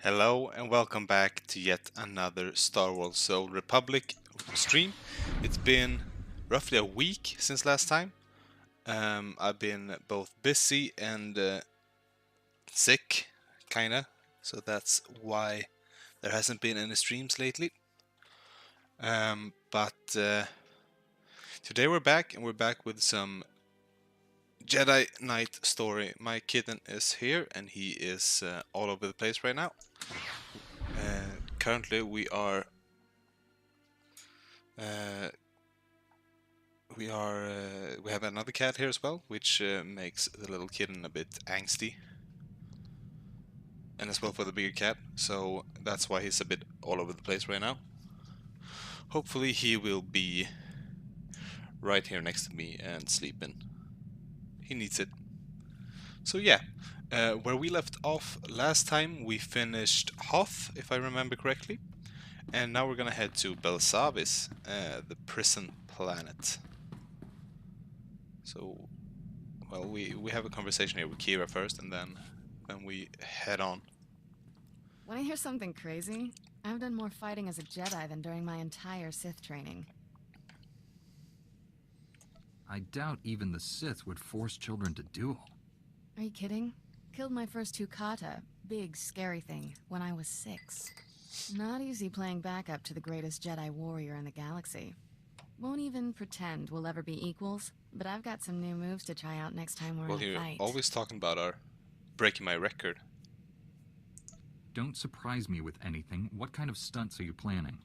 Hello and welcome back to yet another Star Wars Old Republic stream. It's been roughly a week since last time. I've been both busy and sick, kinda, so that's why there hasn't been any streams lately. But today we're back and we're back with some Jedi Knight story. My kitten is here and he is all over the place right now. Currently we are uh, we have another cat here as well, which makes the little kitten a bit angsty, and as well for the bigger cat. So that's why he's a bit all over the place right now. Hopefully he will be right here next to me and sleeping. He needs it. So yeah, where we left off last time, we finished Hoth, if I remember correctly, and now we're gonna head to Belsavis, the prison planet. So, well, we have a conversation here with Kira first, and then we head on. Want to hear something crazy? I've done more fighting as a Jedi than during my entire Sith training. I doubt even the Sith would force children to duel. Are you kidding? Killed my first two kata, big scary thing, when I was 6. Not easy playing backup to the greatest Jedi warrior in the galaxy. Won't even pretend we'll ever be equals, but I've got some new moves to try out next time we're Well, in a you're fight. always talking about our breaking my record. Don't surprise me with anything. What kind of stunts are you planning?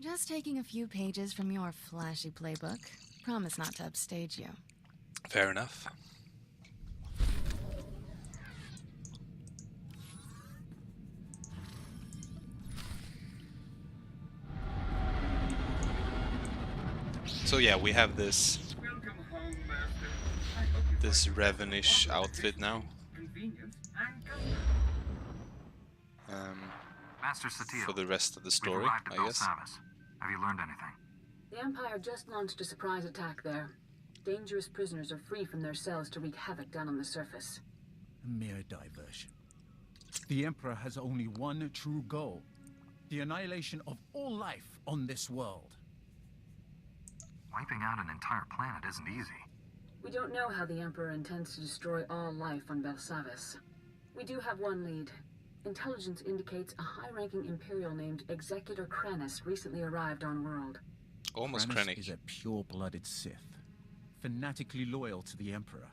Just taking a few pages from your flashy playbook. Promise not to upstage you. Fair enough. So yeah, we have this Revenish outfit now. Master Satele, For the rest of the story, we've arrived at I guess. Belsavis. Have you learned anything? The Empire just launched a surprise attack there. Dangerous prisoners are free from their cells to wreak havoc down on the surface. A mere diversion. The Emperor has only one true goal: the annihilation of all life on this world. Wiping out an entire planet isn't easy. We don't know how the Emperor intends to destroy all life on Belsavis. We do have one lead. Intelligence indicates a high-ranking Imperial named Executor Kranus recently arrived on world. Almost Kranus Krennic. is a pure-blooded Sith, fanatically loyal to the Emperor.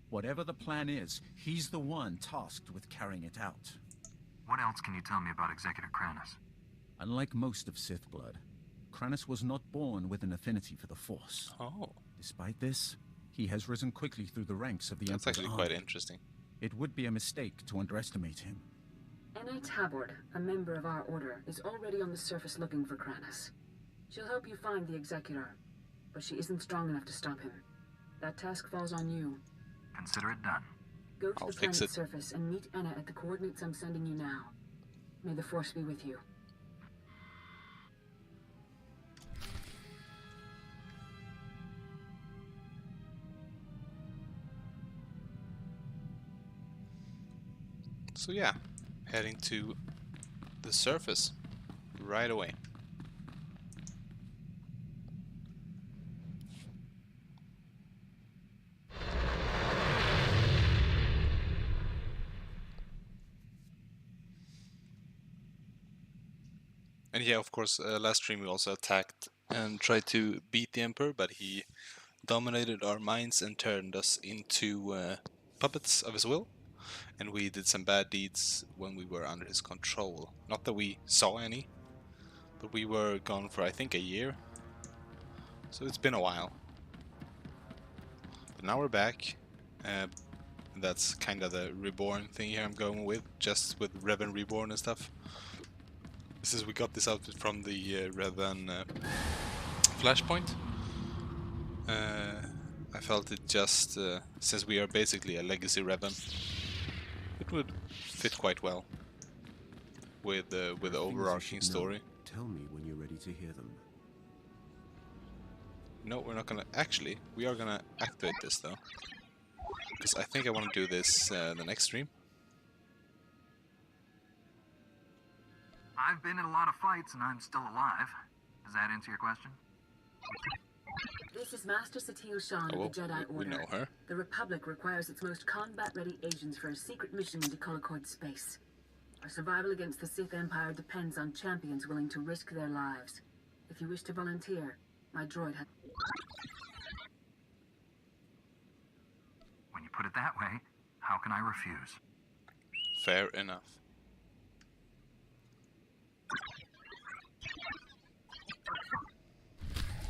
Whatever the plan is, he's the one tasked with carrying it out. What else can you tell me about Executor Kranus? Unlike most of Sith blood, Kranus was not born with an affinity for the Force. Oh, Despite this, he has risen quickly through the ranks of the that's Emperor's actually quite army. interesting. It would be a mistake to underestimate him. Anna Tabord, a member of our order, is already on the surface looking for Kranus. She'll help you find the Executor, but she isn't strong enough to stop him. That task falls on you. Consider it done. Go to I'll the fix planet's it. surface and meet Anna at the coordinates I'm sending you now. May the Force be with you. So yeah, heading to the surface right away. And yeah, of course, last stream we also attacked and tried to beat the Emperor, but he dominated our minds and turned us into puppets of his will. And we did some bad deeds when we were under his control. Not that we saw any, but we were gone for I think a year. So it's been a while. But now we're back. That's kind of the reborn thing here I'm going with, just with Revan Reborn and stuff. Since we got this outfit from the Revan Flashpoint, I felt it just, since we are basically a legacy Revan, it would fit quite well with the overarching story. Tell me when you're ready to hear them. No, we're not gonna. Actually, we are gonna activate this though, because I think I want to do this the next stream. I've been in a lot of fights and I'm still alive. Does that answer your question? This is Master SWTOR Oh, well, of the Jedi we know Order. her. The Republic requires its most combat-ready agents for a secret mission into Colicoid space. Our survival against the Sith Empire depends on champions willing to risk their lives. If you wish to volunteer, my droid has... When you put it that way, how can I refuse? Fair enough.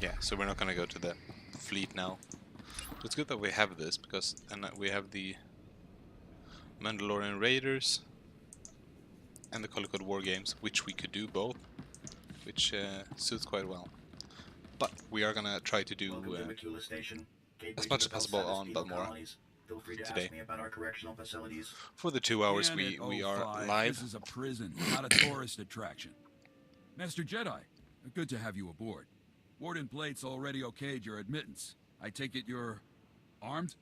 Yeah, so we're not gonna go to the fleet now. But it's good that we have this, because and we have the Mandalorian Raiders and the Colicoid War Games, which we could do both, which suits quite well. But we are gonna try to do as much as possible on Balmora today. For the 2 hours we are live. This is a prison, not a tourist attraction. Master Jedi, good to have you aboard. Warden Plate's already okayed your admittance. I take it you're armed?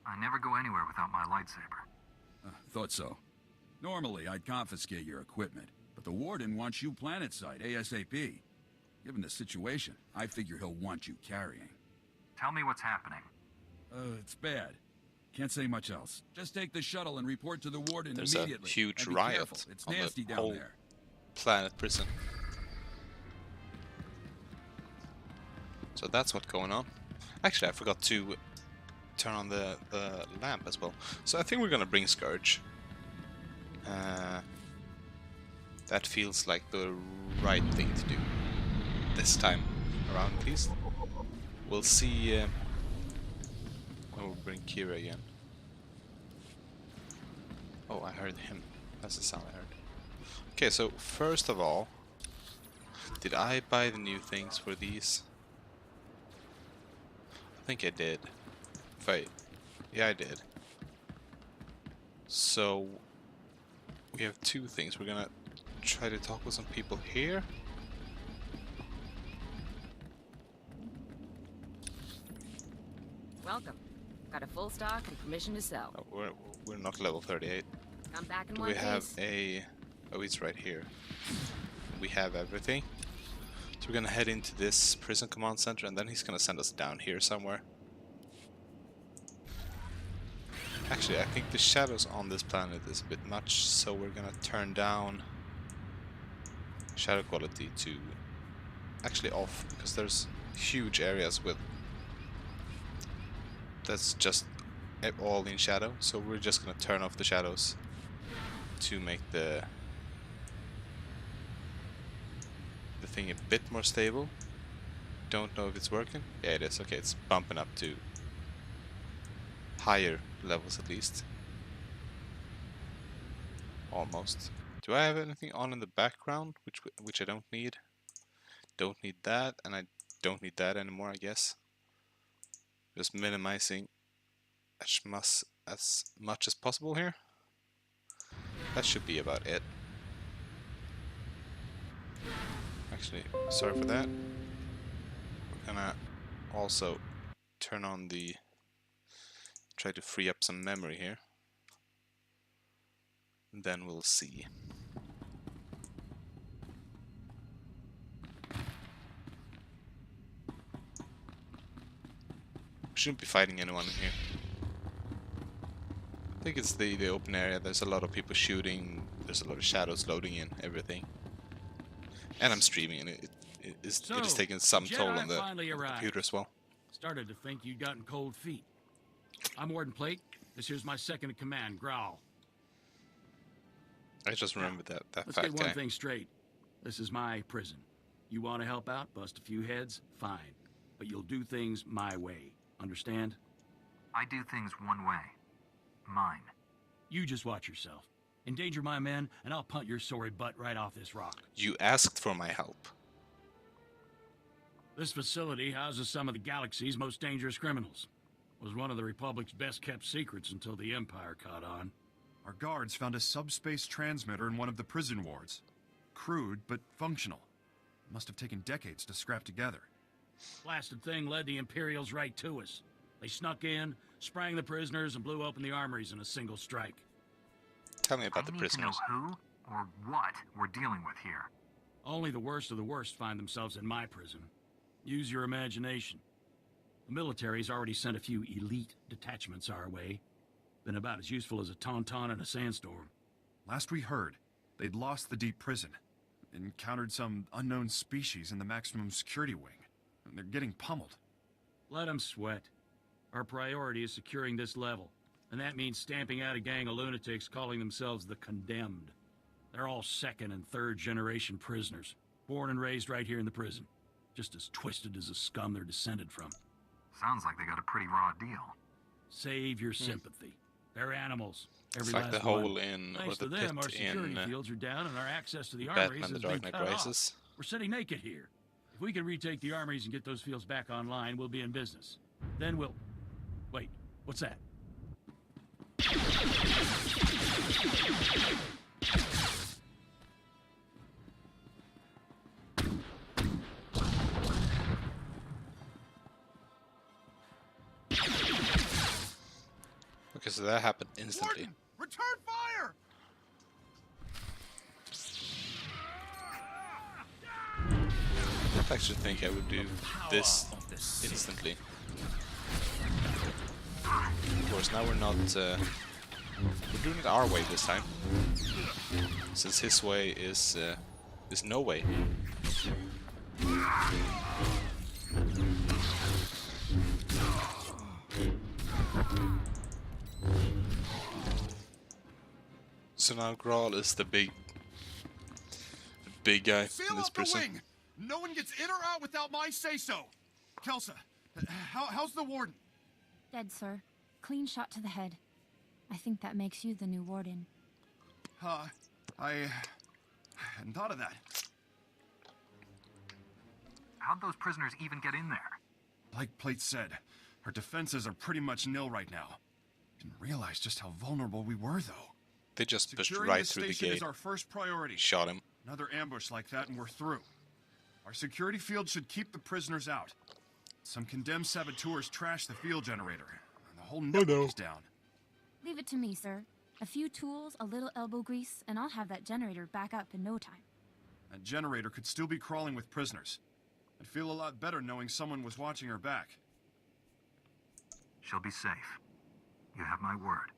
I never go anywhere without my lightsaber. Thought so. Normally, I'd confiscate your equipment, but the Warden wants you planetside ASAP. Given the situation, I figure he'll want you carrying. Tell me what's happening. It's bad. Can't say much else. Just take the shuttle and report to the Warden There's immediately. a huge And be riot careful. It's on nasty the down whole there. planet prison. So that's what's going on. Actually, I forgot to turn on the lamp as well. So I think we're gonna bring Scourge. That feels like the right thing to do this time around, at least. We'll see when we bring Kira again. Oh, I heard him. That's the sound I heard. Okay, so first of all, did I buy the new things for these? I think I did. Wait, yeah, I did. So we have two things. We're gonna try to talk with some people here. Welcome. Got a full stock and permission to sell. Oh, we're not level 38. Come back in Do one we have piece. a... Oh, it's right here. We have everything. So we're gonna head into this prison command center, and then he's gonna send us down here somewhere. Actually, I think the shadows on this planet is a bit much, so we're gonna turn down shadow quality to actually off, because there's huge areas with that's just all in shadow. So we're just gonna turn off the shadows to make the thing a bit more stable. Don't know if it's working. Yeah, it is. Okay, it's bumping up to higher levels at least. Almost. Do I have anything on in the background which I don't need? Don't need that, and I don't need that anymore, I guess. Just minimizing as much as possible here. That should be about it. Actually, sorry for that. We're gonna also turn on the... try to free up some memory here. And then we'll see. We shouldn't be fighting anyone in here. I think it's the open area. There's a lot of people shooting. There's a lot of shadows loading in everything. And I'm streaming, and it is taking some toll on the computer as well. Started to think you'd gotten cold feet. I'm Warden Plate. This here's my second in command, Growl. I just remembered that Let's fat get one guy. thing straight. This is my prison. You want to help out, bust a few heads, fine. But you'll do things my way. Understand? I do things one way. Mine. You just watch yourself. Endanger my men, and I'll punt your sorry butt right off this rock. You asked for my help. This facility houses some of the galaxy's most dangerous criminals. Was one of the Republic's best-kept secrets until the Empire caught on. Our guards found a subspace transmitter in one of the prison wards. Crude, but functional. Must have taken decades to scrap together. Blasted thing led the Imperials right to us. They snuck in, sprang the prisoners, and blew open the armories in a single strike. Tell me about the I need to know prisoners. who, or what we're dealing with here. Only the worst of the worst find themselves in my prison. Use your imagination. The military's already sent a few elite detachments our way. Been about as useful as a tauntaun in a sandstorm. Last we heard, they'd lost the deep prison. Encountered some unknown species in the maximum security wing. And they're getting pummeled. Let them sweat. Our priority is securing this level. And that means stamping out a gang of lunatics calling themselves the Condemned. They're all second and third generation prisoners. Born and raised right here in the prison. Just as twisted as the scum they're descended from. Sounds like they got a pretty raw deal. Save your sympathy. They're animals. It's Every like last the hole one. in, or Thanks the to them, our pit security in fields are down and our access to the armories Batman: The has been Dark Knight cut off. Rises. We're sitting naked here. If we can retake the armories and get those fields back online, we'll be in business. Then we'll... Wait, what's that? Okay, so that happened instantly. Warden, return fire! I actually think I would do this instantly. Of course, now we're not. We're doing it our way this time, since his way is no way. So now Grawl is the big guy in this prison. No one gets in or out without my say-so. Kelsa, how's the warden? Dead, sir. Clean shot to the head. I think that makes you the new warden. I hadn't thought of that. How'd those prisoners even get in there? Like Plate said, our defenses are pretty much nil right now. Didn't realize just how vulnerable we were, though. They just pushed Securing right this through the station gate. is our first priority. Shot him. Another ambush like that and we're through. Our security field should keep the prisoners out. Some condemned saboteurs trashed the field generator, and the whole network is down. Leave it to me, sir. A few tools, a little elbow grease, and I'll have that generator back up in no time. That generator could still be crawling with prisoners. I'd feel a lot better knowing someone was watching her back. She'll be safe. You have my word.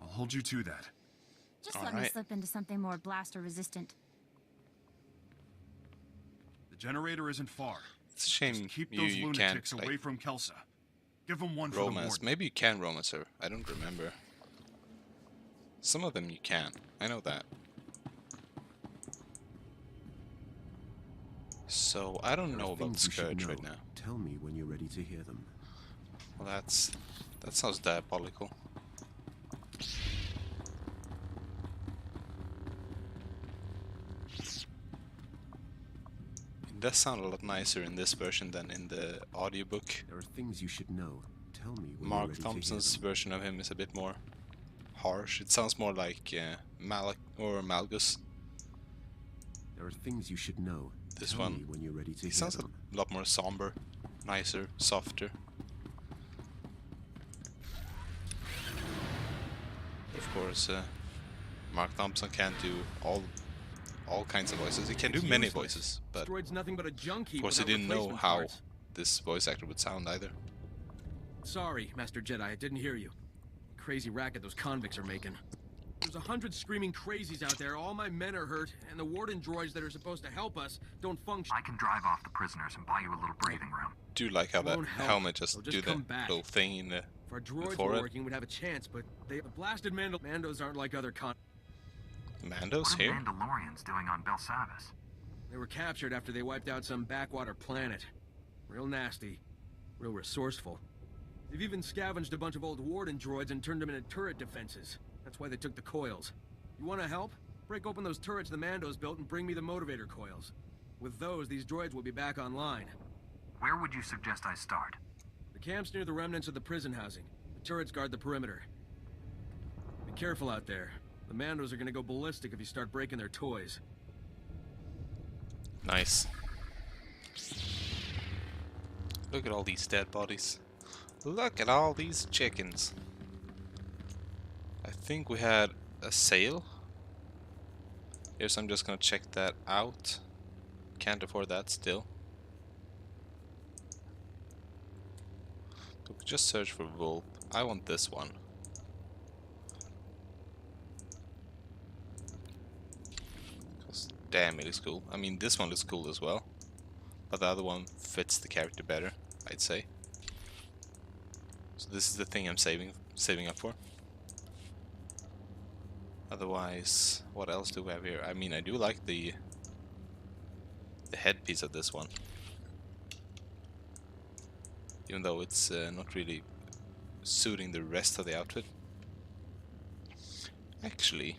I'll hold you to that. Just let me slip into something more blaster resistant. The generator isn't far. It's a shame Just keep those you lunatics can't, away like, from Kelsa. Give them one for the romance. warden. Maybe you can romance her. I don't remember. Some of them you can. I know that. So I don't know about Scourge right now. Tell me when you're ready to hear them. Well, that sounds diabolical. It does sound a lot nicer in this version than in the audiobook. There are things you should know. Tell me when you're Mark ready Thompson's to hear them. version of him is a bit more harsh. It sounds more like Malgus. There are things you should know. This Tell one, me when you're ready to he hear sounds them. a lot more somber, nicer, softer. Of course, Mark Thompson can't do all kinds of voices. He can do many voices, but Droid's nothing but a junk of heap course he without didn't know replacement how parts. this voice actor would sound either. Sorry, Master Jedi, I didn't hear you. Crazy racket those convicts are making. There's 100 screaming crazies out there, all my men are hurt, and the warden droids that are supposed to help us don't function. I can drive off the prisoners and buy you a little breathing room. Do like how that Won't help. helmet just They'll do just that come back. little thing in the If our droids were forehead. working, we'd have a chance, but the blasted Mandos aren't like other Mandos What are here? Mandalorians doing on Belsavis? They were captured after they wiped out some backwater planet. Real nasty. Real resourceful. They've even scavenged a bunch of old warden droids and turned them into turret defenses. That's why they took the coils. You want to help? Break open those turrets the Mandos built and bring me the motivator coils. With those, these droids will be back online. Where would you suggest I start? The camp's near the remnants of the prison housing. The turrets guard the perimeter. Be careful out there. The Mandos are gonna go ballistic if you start breaking their toys. Nice. Look at all these dead bodies. Look at all these chickens. I think we had a sale. Here's I'm just gonna check that out. Can't afford that still. But we just search for Volp. I want this one. Damn, it looks cool. I mean, this one looks cool as well. But the other one fits the character better, I'd say. So this is the thing I'm saving up for. Otherwise, what else do we have here? I mean, I do like the headpiece of this one. Even though it's not really suiting the rest of the outfit. Actually,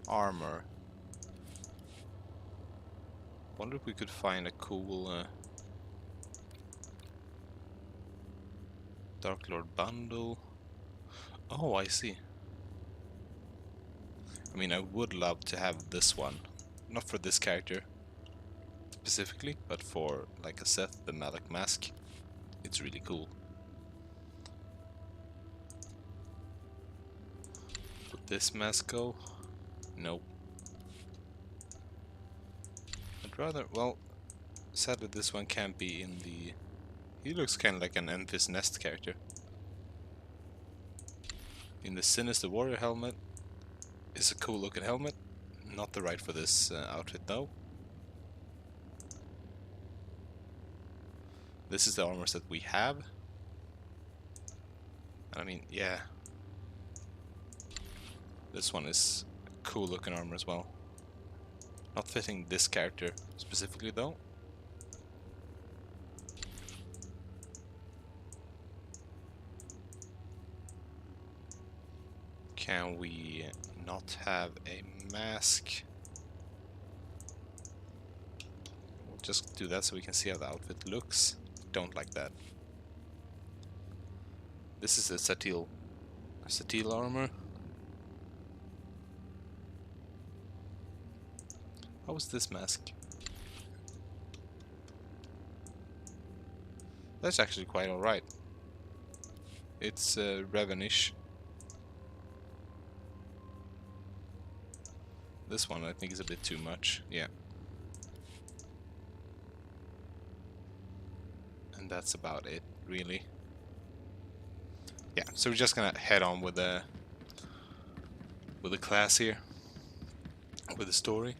armor. Wonder if we could find a cool Dark Lord bundle. Oh, I see. I mean, I would love to have this one. Not for this character specifically, but for like a Seth, the Malik mask. It's really cool. Would this mask go? Nope. I'd rather, well, sadly this one can't be in the... He looks kind of like an Enfys Nest character. In the Sinister Warrior helmet is a cool looking helmet. Not the right for this outfit though. This is the armors that we have. I mean, yeah. This one is cool looking armor as well. Not fitting this character specifically though. Can we not have a mask? We'll just do that so we can see how the outfit looks. Don't like that. This is a Satil armor. How was this mask? That's actually quite alright. It's Revenish. This one I think is a bit too much, yeah. And that's about it, really. Yeah, so we're just gonna head on with the class here, with the story.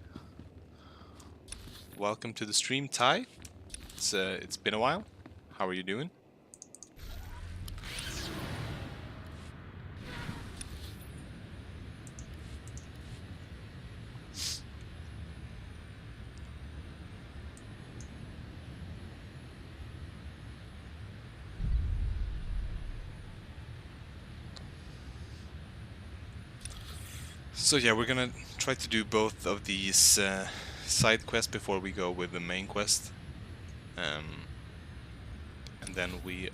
Welcome to the stream, Ty. It's been a while. How are you doing? So yeah, we're gonna try to do both of these side quests before we go with the main quest. And then we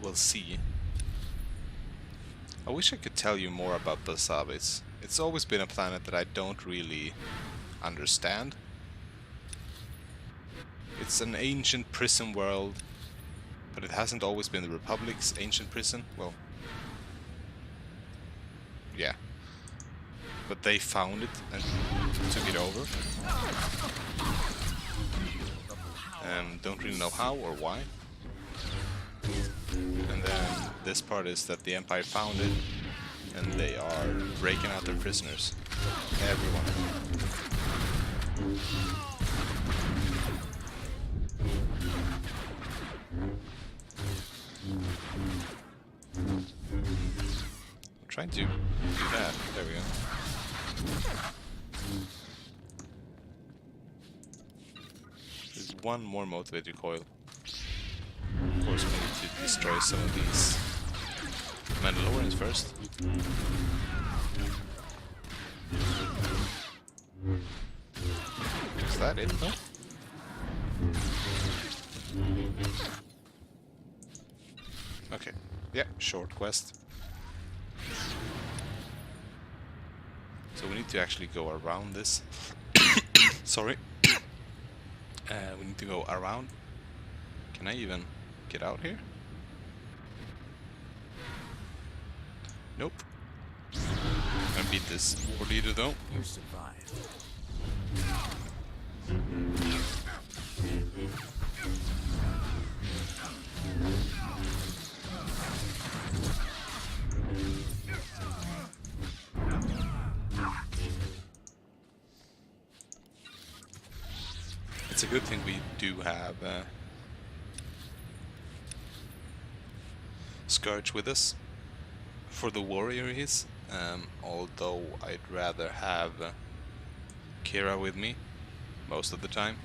will see. I wish I could tell you more about Belsavis. It's always been a planet that I don't really understand. It's an ancient prison world, but it hasn't always been the Republic's ancient prison. Well, yeah. But they found it and took it over. Don't really know how or why. And then this part is that the Empire found it and they are breaking out their prisoners. Everyone. I'm trying to do that. There we go. There's one more motivator coil. Of course, we need to destroy some of these Mandalorians first. Is that it, though? Okay. Yeah, short quest. So we need to actually go around this. Sorry. We need to go around. Can I even get out here? Nope. I'm gonna defeat this war leader though. You survived. It's a good thing we do have Scourge with us for the warrior he is, although I'd rather have Kira with me most of the time.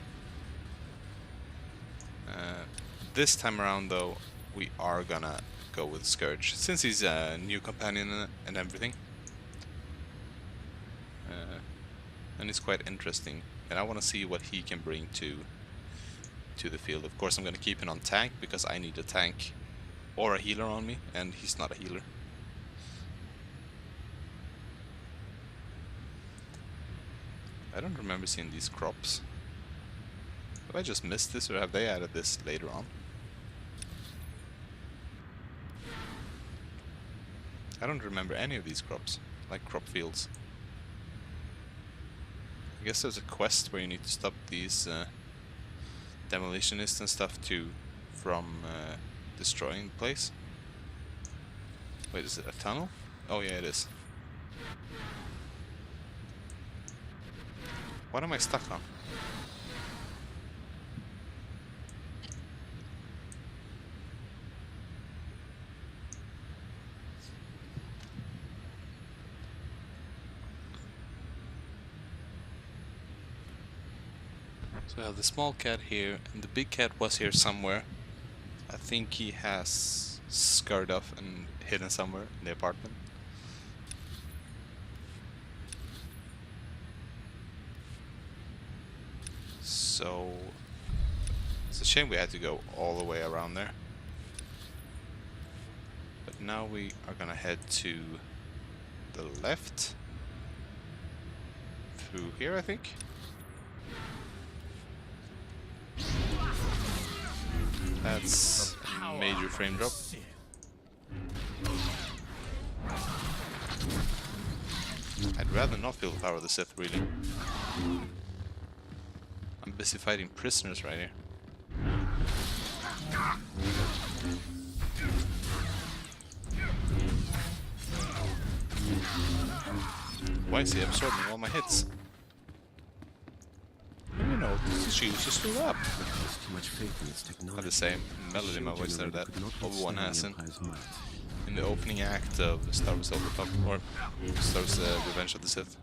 This time around though, we are gonna go with Scourge, since he's a new companion and everything. And it's quite interesting, and I want to see what he can bring to the field. Of course I'm gonna keep him on tank, because I need a tank or a healer on me, and he's not a healer. I don't remember seeing these crops. Have I just missed this, or have they added this later on? I don't remember any of these crops, like crop fields. I guess there's a quest where you need to stop these demolitionists and stuff from destroying the place. Wait, is it a tunnel? Oh yeah, it is. What am I stuck on? So I have the small cat here, and the big cat was here somewhere. I think he has scurried off and hidden somewhere in the apartment. So it's a shame we had to go all the way around there. But now we are gonna head to the left. Through here, I think. That's a major frame drop. I'd rather not feel the power of the Sith, really. I'm busy fighting prisoners right here. Why is he absorbing all my hits? You know, the shields are still up. Too much faith in its technology. Had the same melody in my voice there that Obi-Wan has in the opening act of Star Wars or Star Wars Revenge of the Sith.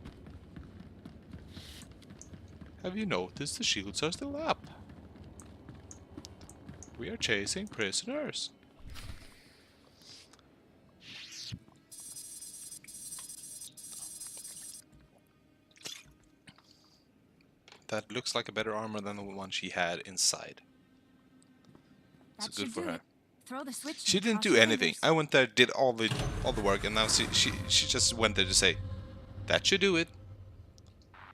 Have you noticed the shields are still up? We are chasing prisoners. That looks like a better armor than the one she had inside. So good for her. Throw the switch. She didn't do anything. I went there, did all the work, and now she just went there to say, "That should do it."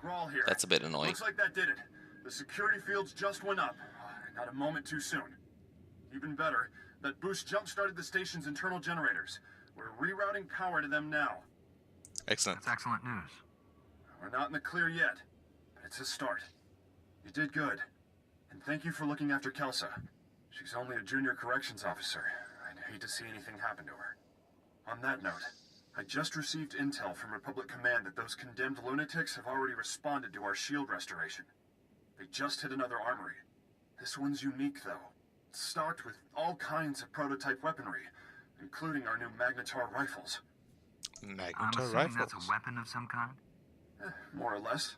Grawl here. That's a bit annoying. Looks like that did it. The security fields just went up. Not a moment too soon. Even better, that boost jump-started the station's internal generators. We're rerouting power to them now. Excellent. That's excellent news. We're not in the clear yet, but it's a start. You did good. And thank you for looking after Kelsa. She's only a junior corrections officer. I'd hate to see anything happen to her. On that note, I just received intel from Republic Command that those condemned lunatics have already responded to our shield restoration. They just hit another armory. This one's unique, though. It's stocked with all kinds of prototype weaponry, including our new Magnetar rifles. Magnetar rifles? That's a weapon of some kind? More or less.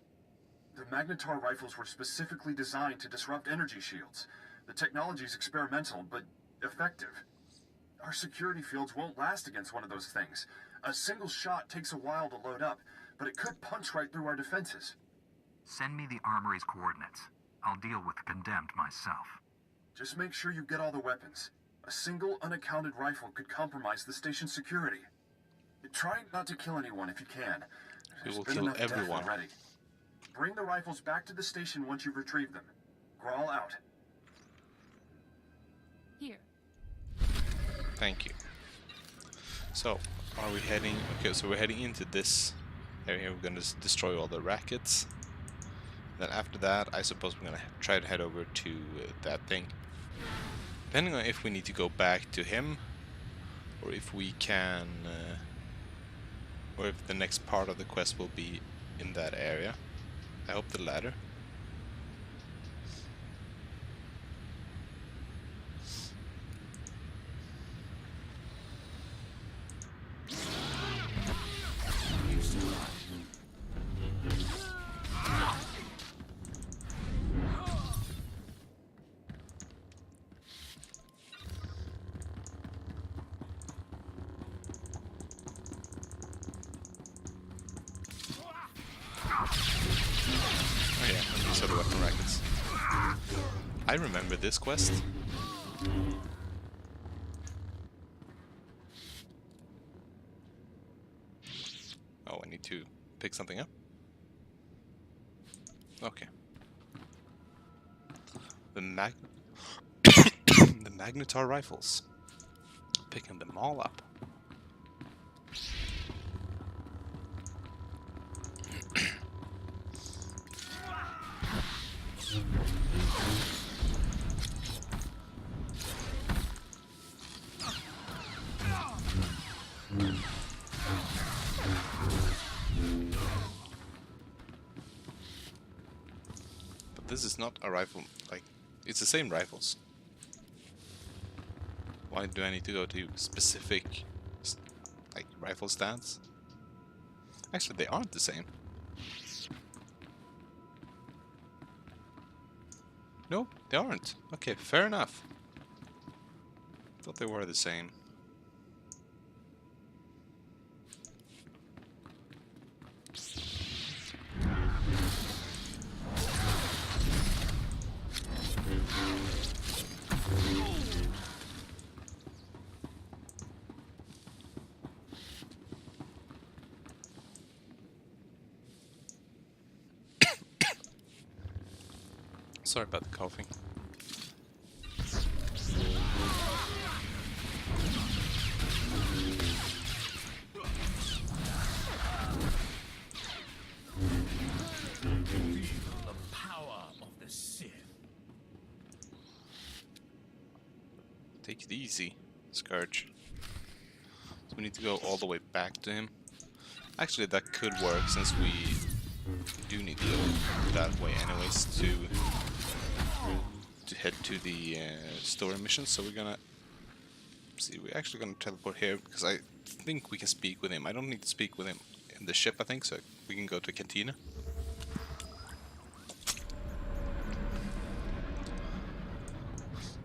The Magnetar rifles were specifically designed to disrupt energy shields. The technology's experimental, but effective. Our security fields won't last against one of those things. A single shot takes a while to load up, but it could punch right through our defenses. Send me the armory's coordinates. I'll deal with the condemned myself. Just make sure you get all the weapons. A single unaccounted rifle could compromise the station's security. Try not to kill anyone if you can. We will kill everyone. Already. Bring the rifles back to the station once you've retrieved them. Grawl out. Here. Thank you. So, are we heading... Okay, so we're heading into this area. We're gonna destroy all the rackets. Then after that, I suppose we're gonna try to head over to that thing. Depending on if we need to go back to him, or if we can, or if the next part of the quest will be in that area. I hope the latter. Oh yeah, these are the weapon rackets. I remember this quest. Oh, I need to pick something up. Okay. The the Magnetar rifles. Picking them all up. But this is not a rifle, like, it's the same rifles. Why do I need to go to specific, like, rifle stands? Actually, they aren't the same. No, they aren't. Okay, fair enough. Thought they were the same. Sorry about the coughing. The power of the Sith. Take it easy, Scourge. So we need to go all the way back to him. Actually, that could work since we do need to go that way anyways to head to the SWTOR mission. So we're gonna see. We're actually gonna teleport here because I think we can speak with him. I don't need to speak with him in the ship, I think, so we can go to Cantina.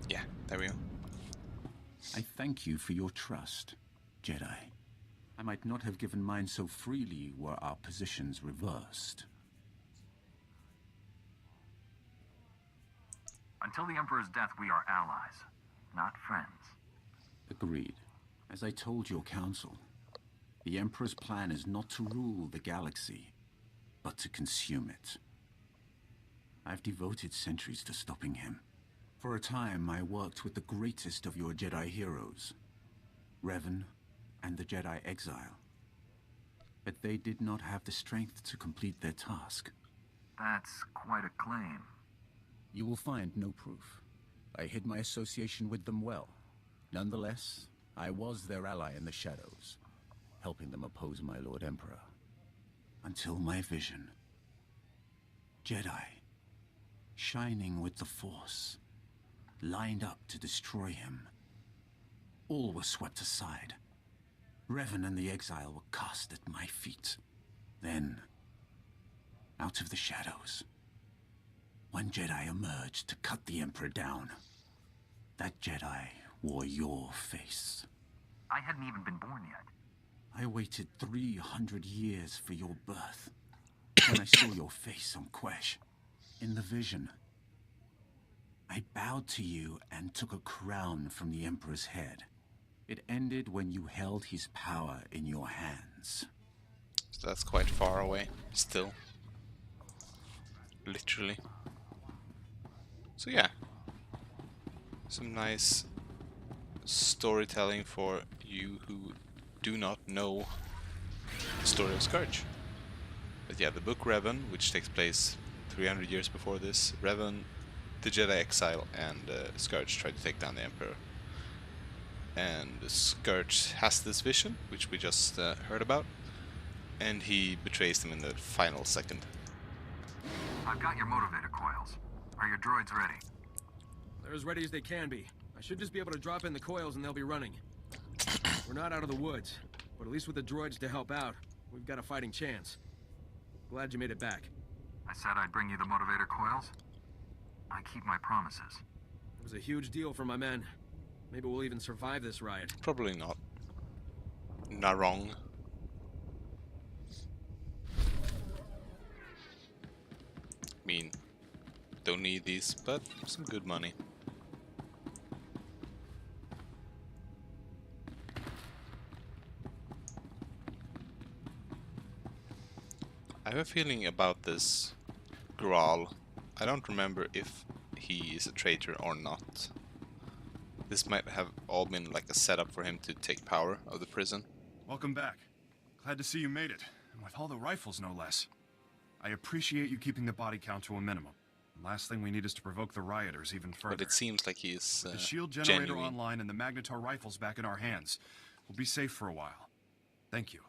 Yeah, there we go. I thank you for your trust, Jedi. I might not have given mine so freely were our positions reversed. Until the Emperor's death, we are allies, not friends. Agreed. As I told your council, the Emperor's plan is not to rule the galaxy, but to consume it. I've devoted centuries to stopping him. For a time, I worked with the greatest of your Jedi heroes, Revan and the Jedi Exile. But they did not have the strength to complete their task. That's quite a claim. You will find no proof. I hid my association with them well. Nonetheless, I was their ally in the shadows, helping them oppose my Lord Emperor. Until my vision. Jedi, shining with the Force, lined up to destroy him. All were swept aside. Revan and the Exile were cast at my feet. Then, out of the shadows, one Jedi emerged to cut the Emperor down. That Jedi wore your face. I hadn't even been born yet. I waited 300 years for your birth. When I saw your face on Quesh, in the vision, I bowed to you and took a crown from the Emperor's head. It ended when you held his power in your hands. So that's quite far away, still. Literally. So yeah. Some nice storytelling for you who do not know the story of Scourge. But yeah, the book Revan, which takes place 300 years before this, Revan, the Jedi Exile, and Scourge try to take down the Emperor. And Scourge has this vision, which we just heard about, and he betrays them in the final second. I've got your motivator coils. Are your droids ready? They're as ready as they can be. I should just be able to drop in the coils and they'll be running. We're not out of the woods, but at least with the droids to help out, we've got a fighting chance. Glad you made it back. I said I'd bring you the motivator coils. I keep my promises. It was a huge deal for my men. Maybe we'll even survive this riot. Probably not. Not wrong. I mean, don't need these, but some good money. I have a feeling about this Graal. I don't remember if he is a traitor or not. This might have all been like a setup for him to take power of the prison. Welcome back. Glad to see you made it, and with all the rifles no less. I appreciate you keeping the body count to a minimum. The last thing we need is to provoke the rioters even further. But it seems like he is With the shield generator genuine. online and the Magnetar rifles back in our hands, we'll be safe for a while. Thank you.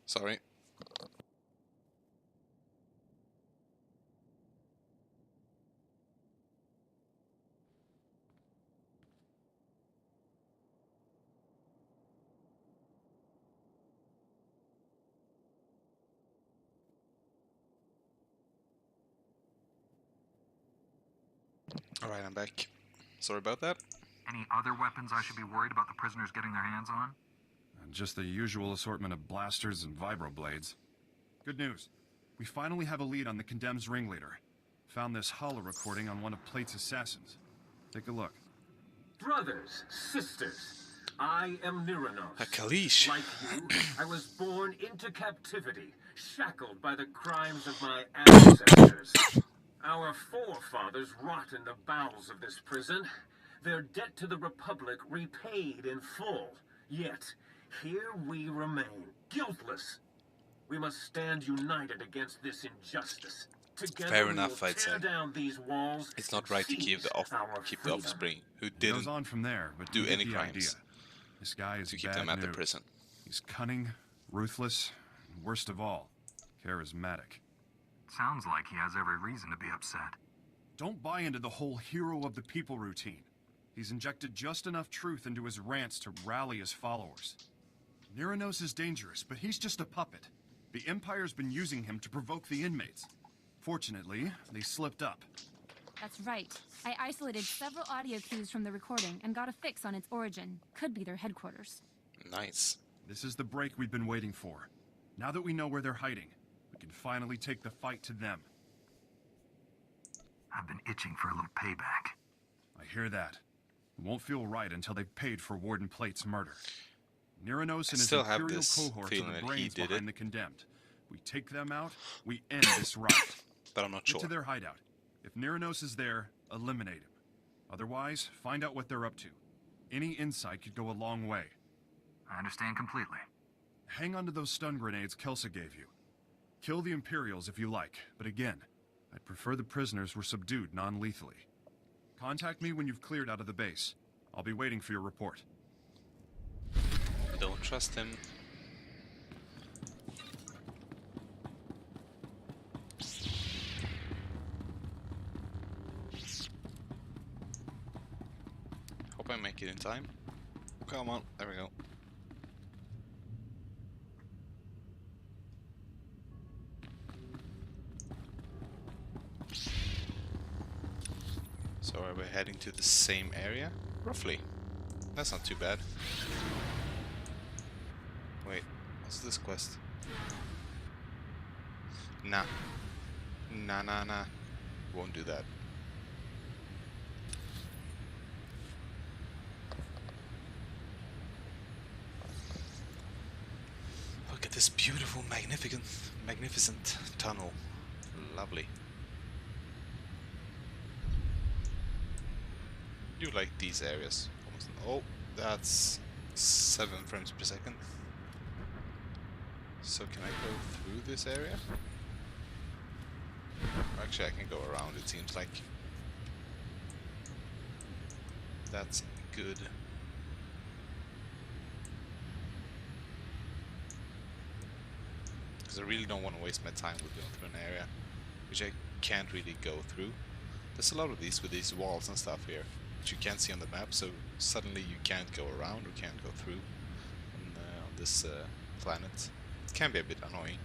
Sorry. Alright, I'm back. Sorry about that. Any other weapons I should be worried about the prisoners getting their hands on? Just the usual assortment of blasters and vibroblades. Good news. We finally have a lead on the Condemned's ringleader. Found this holo recording on one of Plate's assassins. Take a look. Brothers, sisters, I am Nyranos. A Kalish. Like you, I was born into captivity, shackled by the crimes of my ancestors. Our forefathers rot in the bowels of this prison, their debt to the Republic repaid in full. Yet, here we remain, guiltless. We must stand united against this injustice. Together Fair we enough, will I'd tear say. down these walls. It's not right to keep the freedom. offspring who It goes didn't on from there, but do you get any the crimes idea. This guy is to keep bad them at the news. prison. He's cunning, ruthless, and worst of all, charismatic. Sounds like he has every reason to be upset. Don't buy into the whole hero of the people routine. He's injected just enough truth into his rants to rally his followers. Nyranos is dangerous, but he's just a puppet. The Empire's been using him to provoke the inmates. Fortunately, they slipped up. That's right. I isolated several audio cues from the recording and got a fix on its origin. Could be their headquarters. Nice. This is the break we've been waiting for. Now that we know where they're hiding, we can finally take the fight to them. I've been itching for a little payback. I hear that. It won't feel right until they've paid for Warden Plate's murder. Nyranos and his still have Imperial this cohorts are feeling the that he brains did behind it. the Condemned. We take them out, we end this riot. But I'm not Get sure. to their hideout. If Nyranos is there, eliminate him. Otherwise, find out what they're up to. Any insight could go a long way. I understand completely. Hang on to those stun grenades Kelsa gave you. Kill the Imperials if you like, but again, I'd prefer the prisoners were subdued non-lethally. Contact me when you've cleared out of the base. I'll be waiting for your report. Don't trust him. Hope I make it in time. Come on, there we go. So are we heading to the same area? Roughly. That's not too bad. Wait, what's this quest? Nah. Nah. Won't do that. Look at this beautiful, magnificent tunnel. Lovely. You like these areas. Oh, that's 7 frames per second. So can I go through this area? Actually, I can go around, it seems like. That's good. Because I really don't want to waste my time with going through an area which I can't really go through. There's a lot of these with these walls and stuff here which you can't see on the map, so suddenly you can't go around or can't go through on this planet. It can be a bit annoying.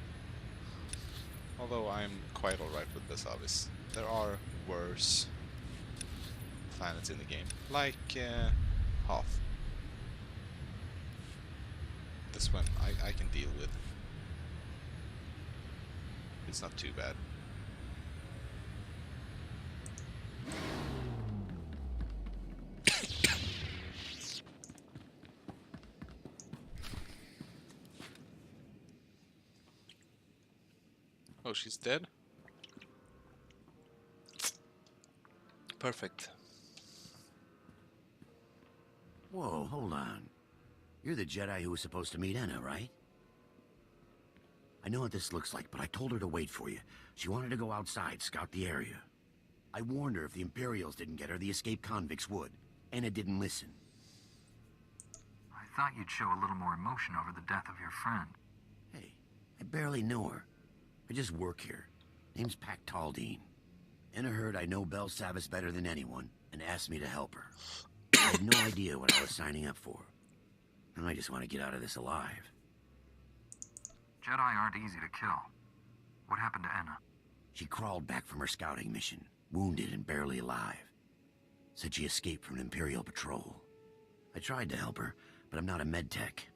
Although I'm quite alright with Belsavis. There are worse planets in the game, like Hoth. This one I can deal with. It's not too bad. Oh, she's dead? Perfect. Whoa, hold on. You're the Jedi who was supposed to meet Enna, right? I know what this looks like, but I told her to wait for you. She wanted to go outside, scout the area. I warned her if the Imperials didn't get her, the escaped convicts would. Enna didn't listen. I thought you'd show a little more emotion over the death of your friend. Hey, I barely know her. I just work here. Name's Pac Taldine. Enna heard I know Belsavis better than anyone, and asked me to help her. I had no idea what I was signing up for. And I just want to get out of this alive. Jedi aren't easy to kill. What happened to Enna? She crawled back from her scouting mission, wounded and barely alive. Said she escaped from an Imperial patrol. I tried to help her, but I'm not a medtech.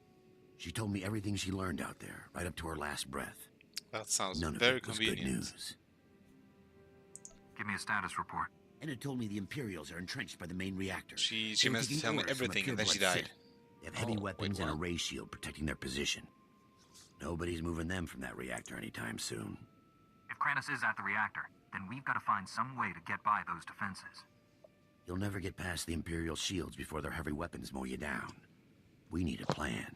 She told me everything she learned out there, right up to her last breath. That sounds None very of it was convenient. good news. Give me a status report. Enna told me the Imperials are entrenched by the main reactor. She They were must taking tell me orders from a everything and then she pureblood died. Sith. They have heavy weapons and a ray shield protecting their position. Nobody's moving them from that reactor anytime soon. If Kranis is at the reactor, then we've got to find some way to get by those defenses. You'll never get past the Imperial shields before their heavy weapons mow you down. We need a plan.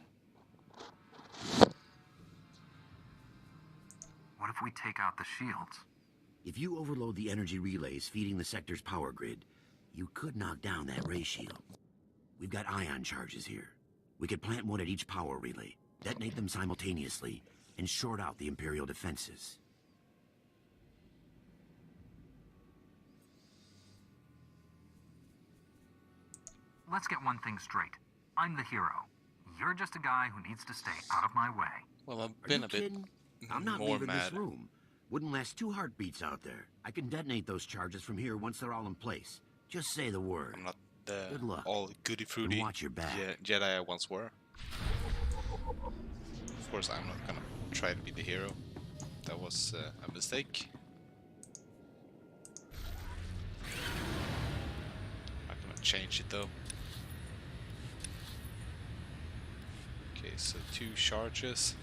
What if we take out the shields? If you overload the energy relays feeding the sector's power grid, you could knock down that ray shield. We've got ion charges here. We could plant one at each power relay, detonate them simultaneously, and short out the Imperial defenses. Let's get one thing straight. I'm the hero. You're just a guy who needs to stay out of my way. Well, I've Are been you a bit kidding? I'm not more leaving mad. this room. Wouldn't last 2 heartbeats out there. I can detonate those charges from here once they're all in place. Just say the word. I'm not the Good luck. all goody fruity And watch your back. Jedi I once were. Of course, I'm not gonna try to be the hero. That was a mistake. Not gonna change it though. Okay, so 2 charges.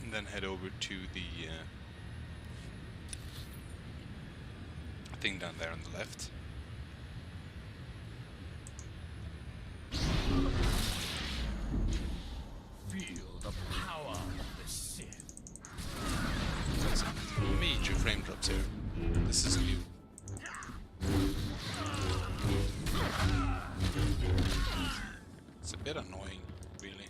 And then head over to the thing down there on the left. Feel the power of the Sith. Got some major frame drops here. This is new. It's a bit annoying, really.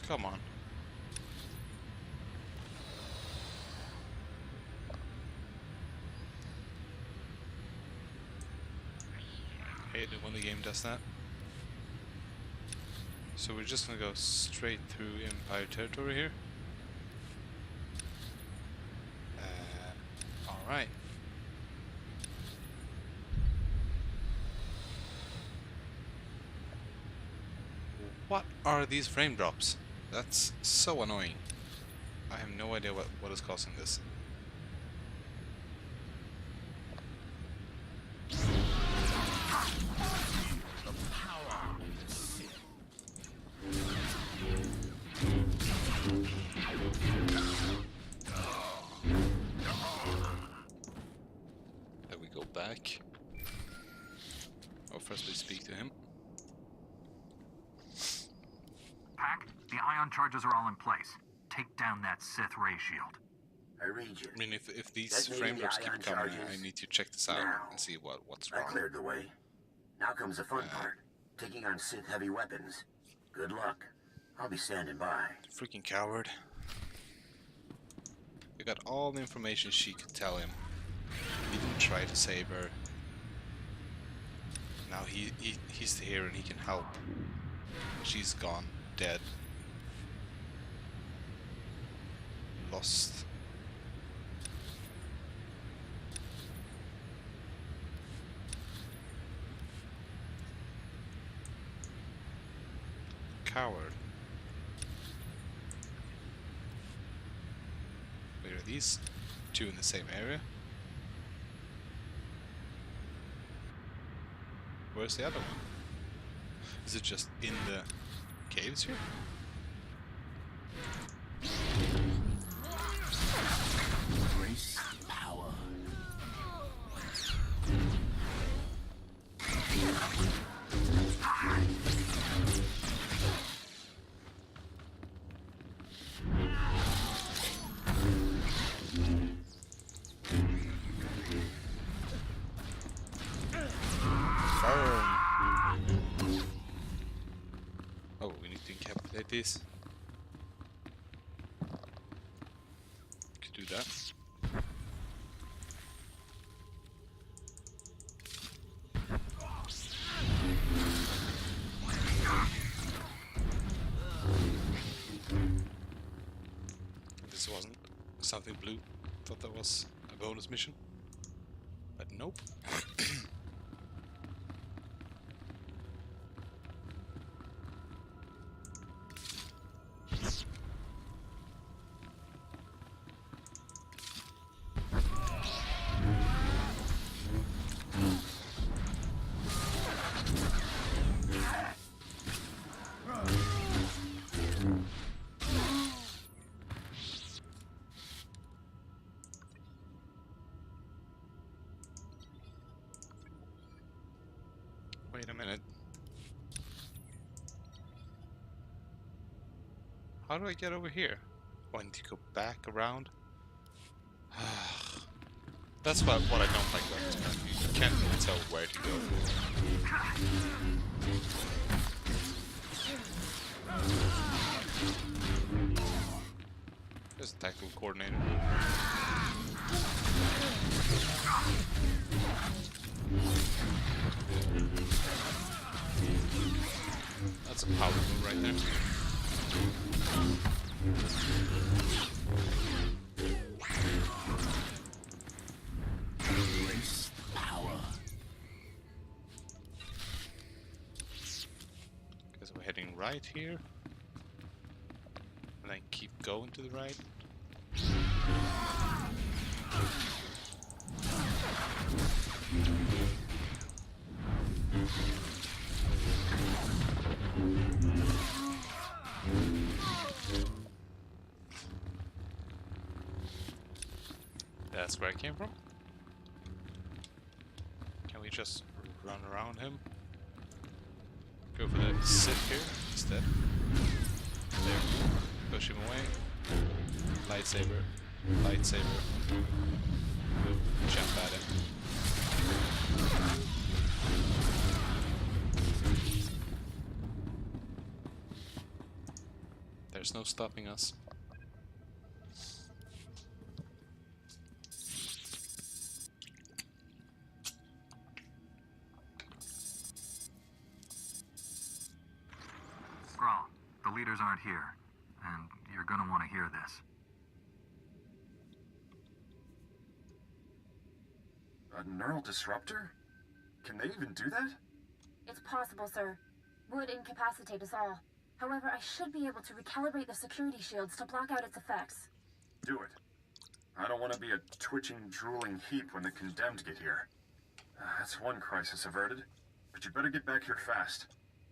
Come on. I hate it when the game does that. So we're just gonna go straight through Empire territory here. Alright. What are these frame drops? That's so annoying. I have no idea what is causing this. back. Oh, first we speak to him. Pack, the ion charges are all in place. Take down that Sith ray shield. I read you. I mean, if these Detonating frame the drops ion keep coming, charges. I need to check this out Now. and see what's I wrong. cleared the way. Now comes the fun part. Taking on Sith heavy weapons. Good luck. I'll be standing by. Freaking coward. You got all the information she could tell him. He didn't try to save her. Now he's here and he can help. She's gone. Dead. Lost. Coward. Wait, are these two in the same area? Where's the other one? Is it just in the caves here? Grace, power. Oh, we need to incapacitate these. Could do that. This wasn't something blue. Thought that was a bonus mission. But nope. Wait a minute. How do I get over here? Oh, I need to go back around. That's what I don't like about this map. You can't really tell where to go. There's a tactical coordinator. That's a power move right there. Grace, power. Guess we're heading right here. And then keep going to the right. That's where I came from. Can we just run around him? Go for the sit here instead. There. Push him away. Lightsaber. Lightsaber. Jump at him. There's no stopping us. Grawl, the leaders aren't here, and you're gonna want to hear this. A neural disruptor? Can they even do that? It's possible, sir. Would incapacitate us all. However, I should be able to recalibrate the security shields to block out its effects. Do it. I don't want to be a twitching, drooling heap when the condemned get here. That's one crisis averted. But you better get back here fast.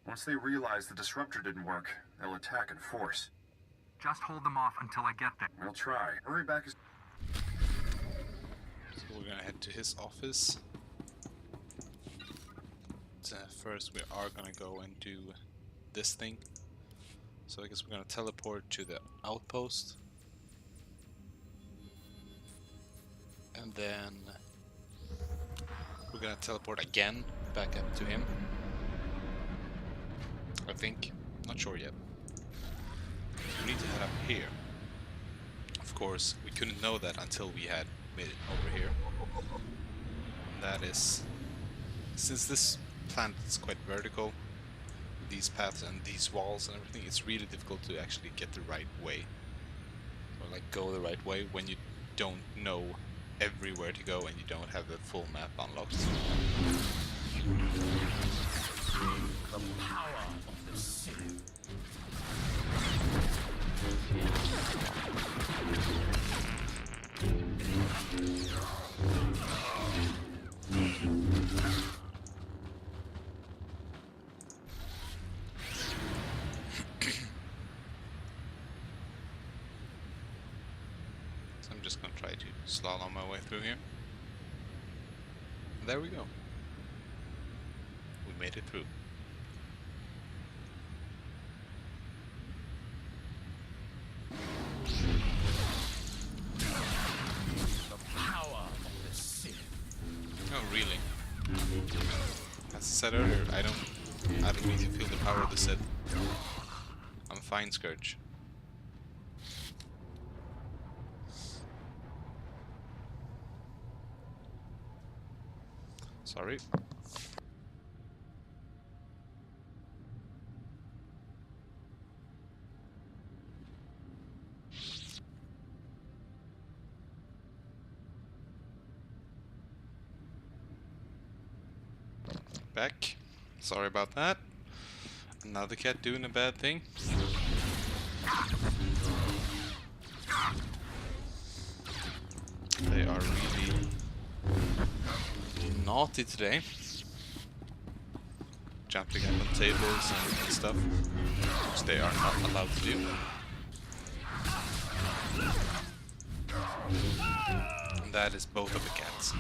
Once they realize the disruptor didn't work, they'll attack in force. Just hold them off until I get there. We'll try. Hurry back as... So we're gonna head to his office. first we are gonna go and do this thing. So I guess we're gonna teleport to the outpost. And then we're gonna teleport again back up to him. I think. Not sure yet. We need to head up here. Of course, we couldn't know that until we had made it over here. And that is, since this planet is quite vertical, these paths and these walls and everything, it's really difficult to actually get the right way. Or like go the right way when you don't know everywhere to go and you don't have the full map unlocked. The power of the city. So I'm just gonna try to slalom my way through here. There we go. We made it through. Oh, really? As I said earlier, I don't need to feel the power of the Sith. I'm fine, Scourge. Sorry. Back. Sorry about that. Another cat doing a bad thing. They are really naughty today. Jumping up on tables and stuff, which they are not allowed to do. And that is both of the cats.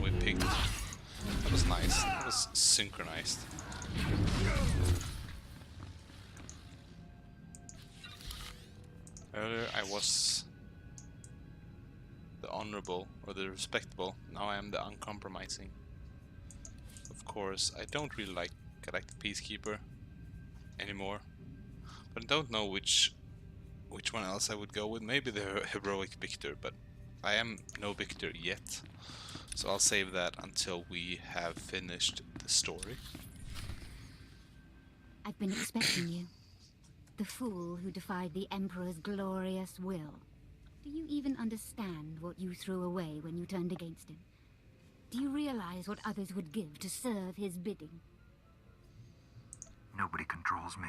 We picked. That was nice. That was synchronized. Earlier I was the honorable or the respectable. Now I am the uncompromising. Of course, I don't really like Galactic Peacekeeper anymore, but I don't know which one else I would go with. Maybe the heroic Victor, but I am no Victor yet, so I'll save that until we have finished the story. I've been expecting you. The fool who defied the Emperor's glorious will. Do you even understand what you threw away when you turned against him? Do you realize what others would give to serve his bidding? Nobody controls me.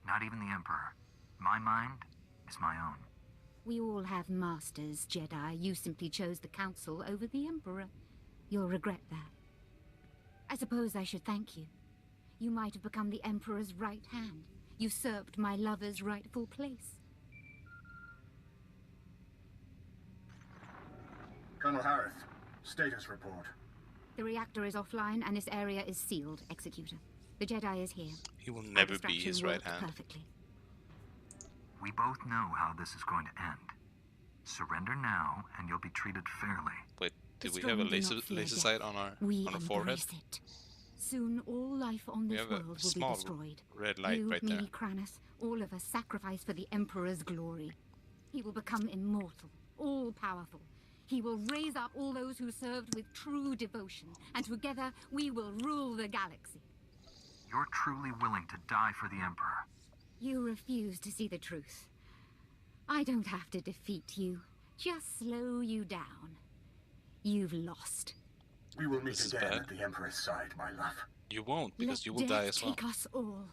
Not even the Emperor. My mind is my own. We all have masters, Jedi. You simply chose the Council over the Emperor. You'll regret that. I suppose I should thank you. You might have become the Emperor's right hand, usurped my lover's rightful place. Colonel Harith, status report. The reactor is offline and this area is sealed, Executor. The Jedi is here. He will never be his right hand. Perfectly. We both know how this is going to end. Surrender now, and you'll be treated fairly. Wait, did we have a laser sight on our forehead? It. Soon all life on this world will be destroyed. Red light you, right me, there. Kranis, all of us sacrificed for the Emperor's glory. He will become immortal, all-powerful. He will raise up all those who served with true devotion, and together we will rule the galaxy. You're truly willing to die for the Emperor. You refuse to see the truth. I don't have to defeat you, just slow you down. You've lost. We will meet This is again bad. at the Emperor's side, my love. You won't, because Let you will death die as well. take us all.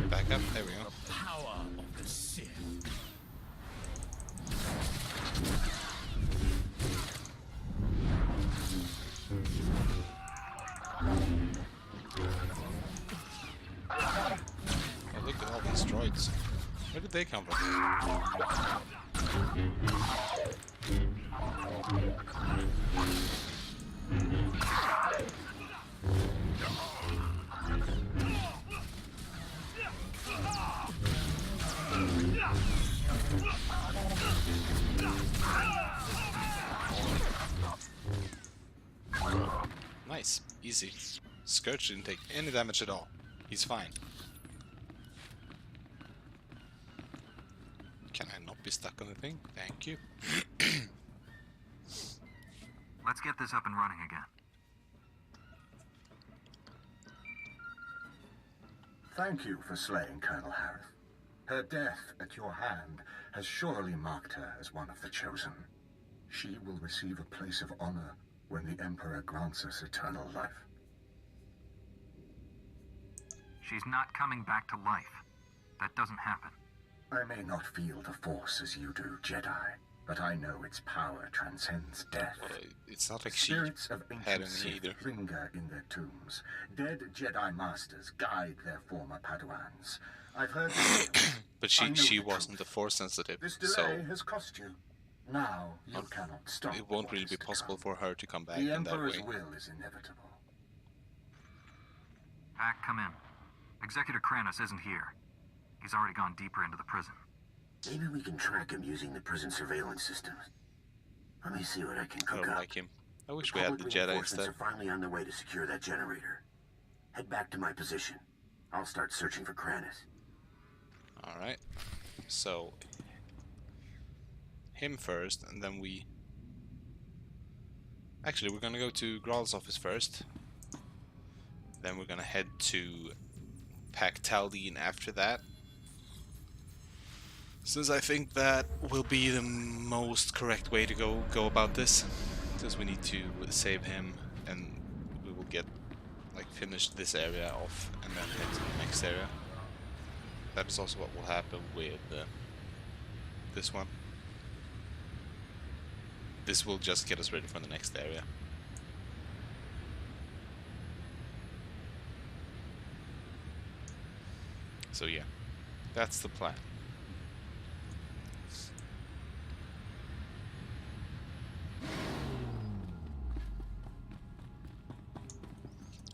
Back up. There we go. Power of the Sith. Oh, look at all these droids. Where did they come from? Nice. Easy. Scourge didn't take any damage at all. He's fine. Can I not be stuck on the thing? Thank you. Let's get this up and running again. Thank you for slaying Colonel Harris. Her death at your hand has surely marked her as one of the chosen. She will receive a place of honor when the Emperor grants us eternal life. She's not coming back to life. That doesn't happen. I may not feel the Force as you do, Jedi, but I know its power transcends death. Well, it's not like she Spirits of had ancient any either. Sith linger in their tombs. Dead Jedi Masters guide their former Padawans. I've heard But I know she the wasn't truth. the Force sensitive, This delay so has cost you. Now you cannot stop. it won't what really is be to possible come. for her to come back The in that Emperor's way. will is inevitable. Pack, come in. Executor Kranis isn't here. He's already gone deeper into the prison. Maybe we can track him using the prison surveillance systems. Let me see what I can I cook don't up. like him. I wish we had the Public Jedi reinforcements instead. are finally on their way to secure that generator. Head back to my position. I'll start searching for Kranis. Alright. So him first, and then we... Actually, we're gonna go to Graal's office first. Then we're gonna head to Pack Tal'Din after that. Since I think that will be the most correct way to go about this. Since we need to save him, and we will get, like, finish this area off, and then head to the next area. That is also what will happen with this one. This will just get us ready for the next area. So yeah, that's the plan.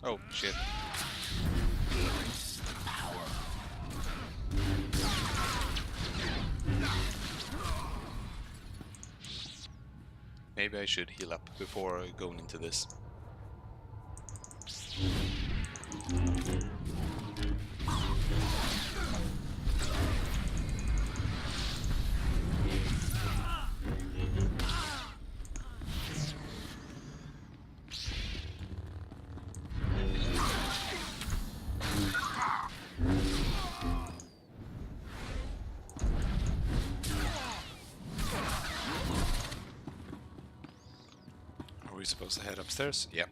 Oh shit. Maybe I should heal up before going into this. Are we supposed to head upstairs? Yeah.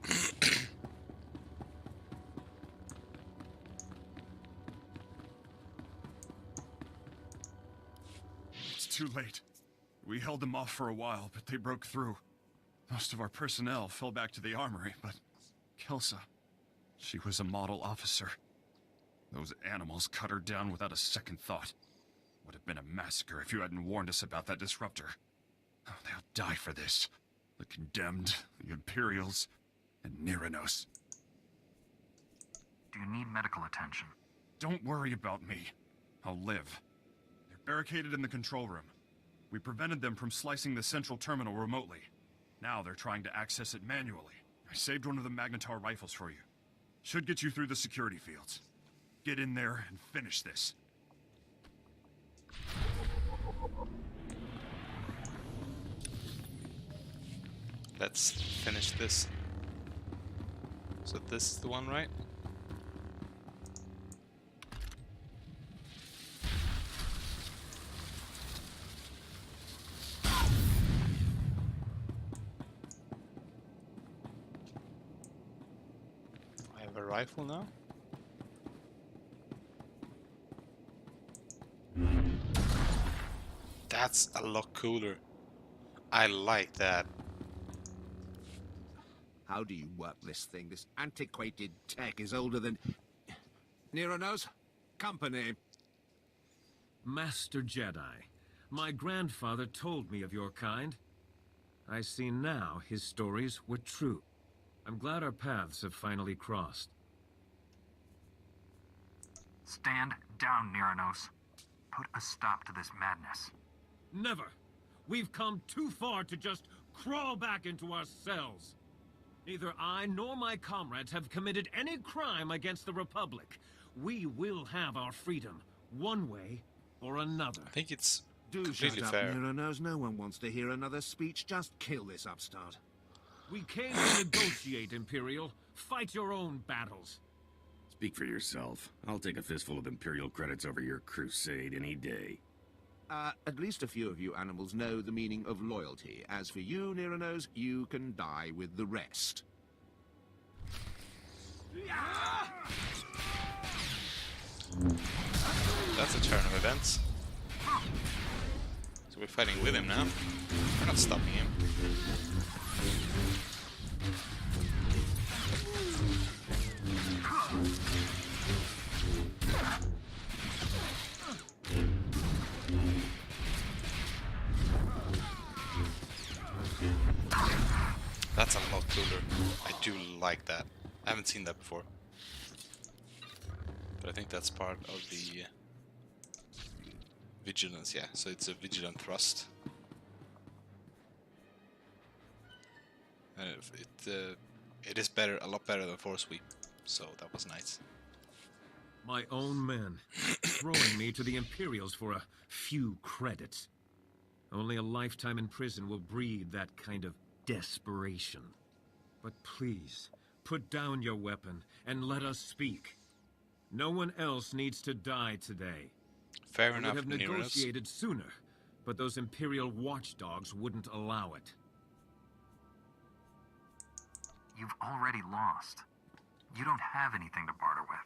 It's too late. We held them off for a while, but they broke through. Most of our personnel fell back to the armory, but Kelsa, she was a model officer. Those animals cut her down without a second thought. Would have been a massacre if you hadn't warned us about that disruptor. Oh, they'll die for this. The Condemned, the Imperials, and Nyranos. Do you need medical attention? Don't worry about me. I'll live. They're barricaded in the control room. We prevented them from slicing the central terminal remotely. Now they're trying to access it manually. I saved one of the Magnetar rifles for you. Should get you through the security fields. Get in there and finish this. Let's finish this. So this is the one, right? have a rifle now? That's a lot cooler. I like that. How do you work this thing? This antiquated tech is older than... Nero knows? Company. Master Jedi, my grandfather told me of your kind. I see now his stories were true. I'm glad our paths have finally crossed. Stand down, Nyranos. Put a stop to this madness. Never! We've come too far to just crawl back into our cells. Neither I nor my comrades have committed any crime against the Republic. We will have our freedom, one way or another. I think it's Do completely shut up, fair. Nero knows. No one wants to hear another speech. Just kill this upstart. We came to negotiate, Imperial. Fight your own battles. Speak for yourself. I'll take a fistful of Imperial credits over your crusade any day. At least a few of you animals know the meaning of loyalty. As for you, Nero knows, you can die with the rest. That's a turn of events. So we're fighting with him now. We're not stopping him. That's a lot cooler. I do like that. I haven't seen that before. But I think that's part of the vigilance, yeah. So it's a vigilant thrust. And it is better, a lot better than force sweep. So that was nice. My own men, throwing me to the Imperials for a few credits. Only a lifetime in prison will breed that kind of desperation. But please, put down your weapon and let us speak. No one else needs to die today. Fair enough, We would have Neros. negotiated sooner, but those Imperial watchdogs wouldn't allow it. You've already lost. You don't have anything to barter with.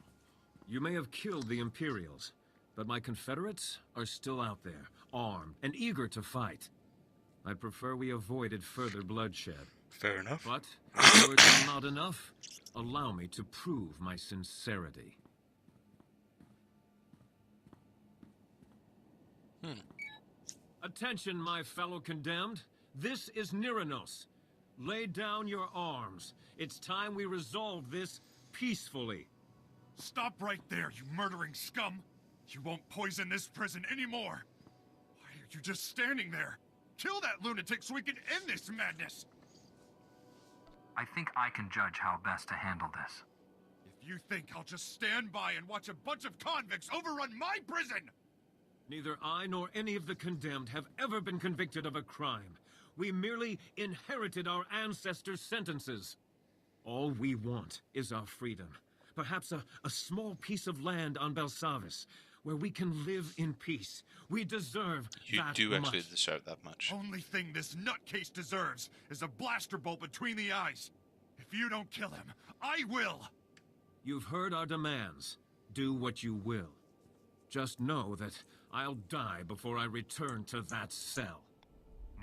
You may have killed the Imperials, but my Confederates are still out there, armed and eager to fight. I'd prefer we avoided further bloodshed. Fair enough. But, if words are not enough, allow me to prove my sincerity. Attention, my fellow condemned. This is Nyranos. Lay down your arms. It's time we resolve this peacefully. Stop right there, you murdering scum! You won't poison this prison anymore! Why are you just standing there? Kill that lunatic so we can end this madness! I think I can judge how best to handle this. If you think I'll just stand by and watch a bunch of convicts overrun my prison! Neither I nor any of the condemned have ever been convicted of a crime. We merely inherited our ancestors' sentences. All we want is our freedom. Perhaps a small piece of land on Belsavis, where we can live in peace. We deserve You that do actually much. deserve that much. Only thing this nutcase deserves is a blaster bolt between the eyes. If you don't kill him, I will! You've heard our demands. Do what you will. Just know that I'll die before I return to that cell.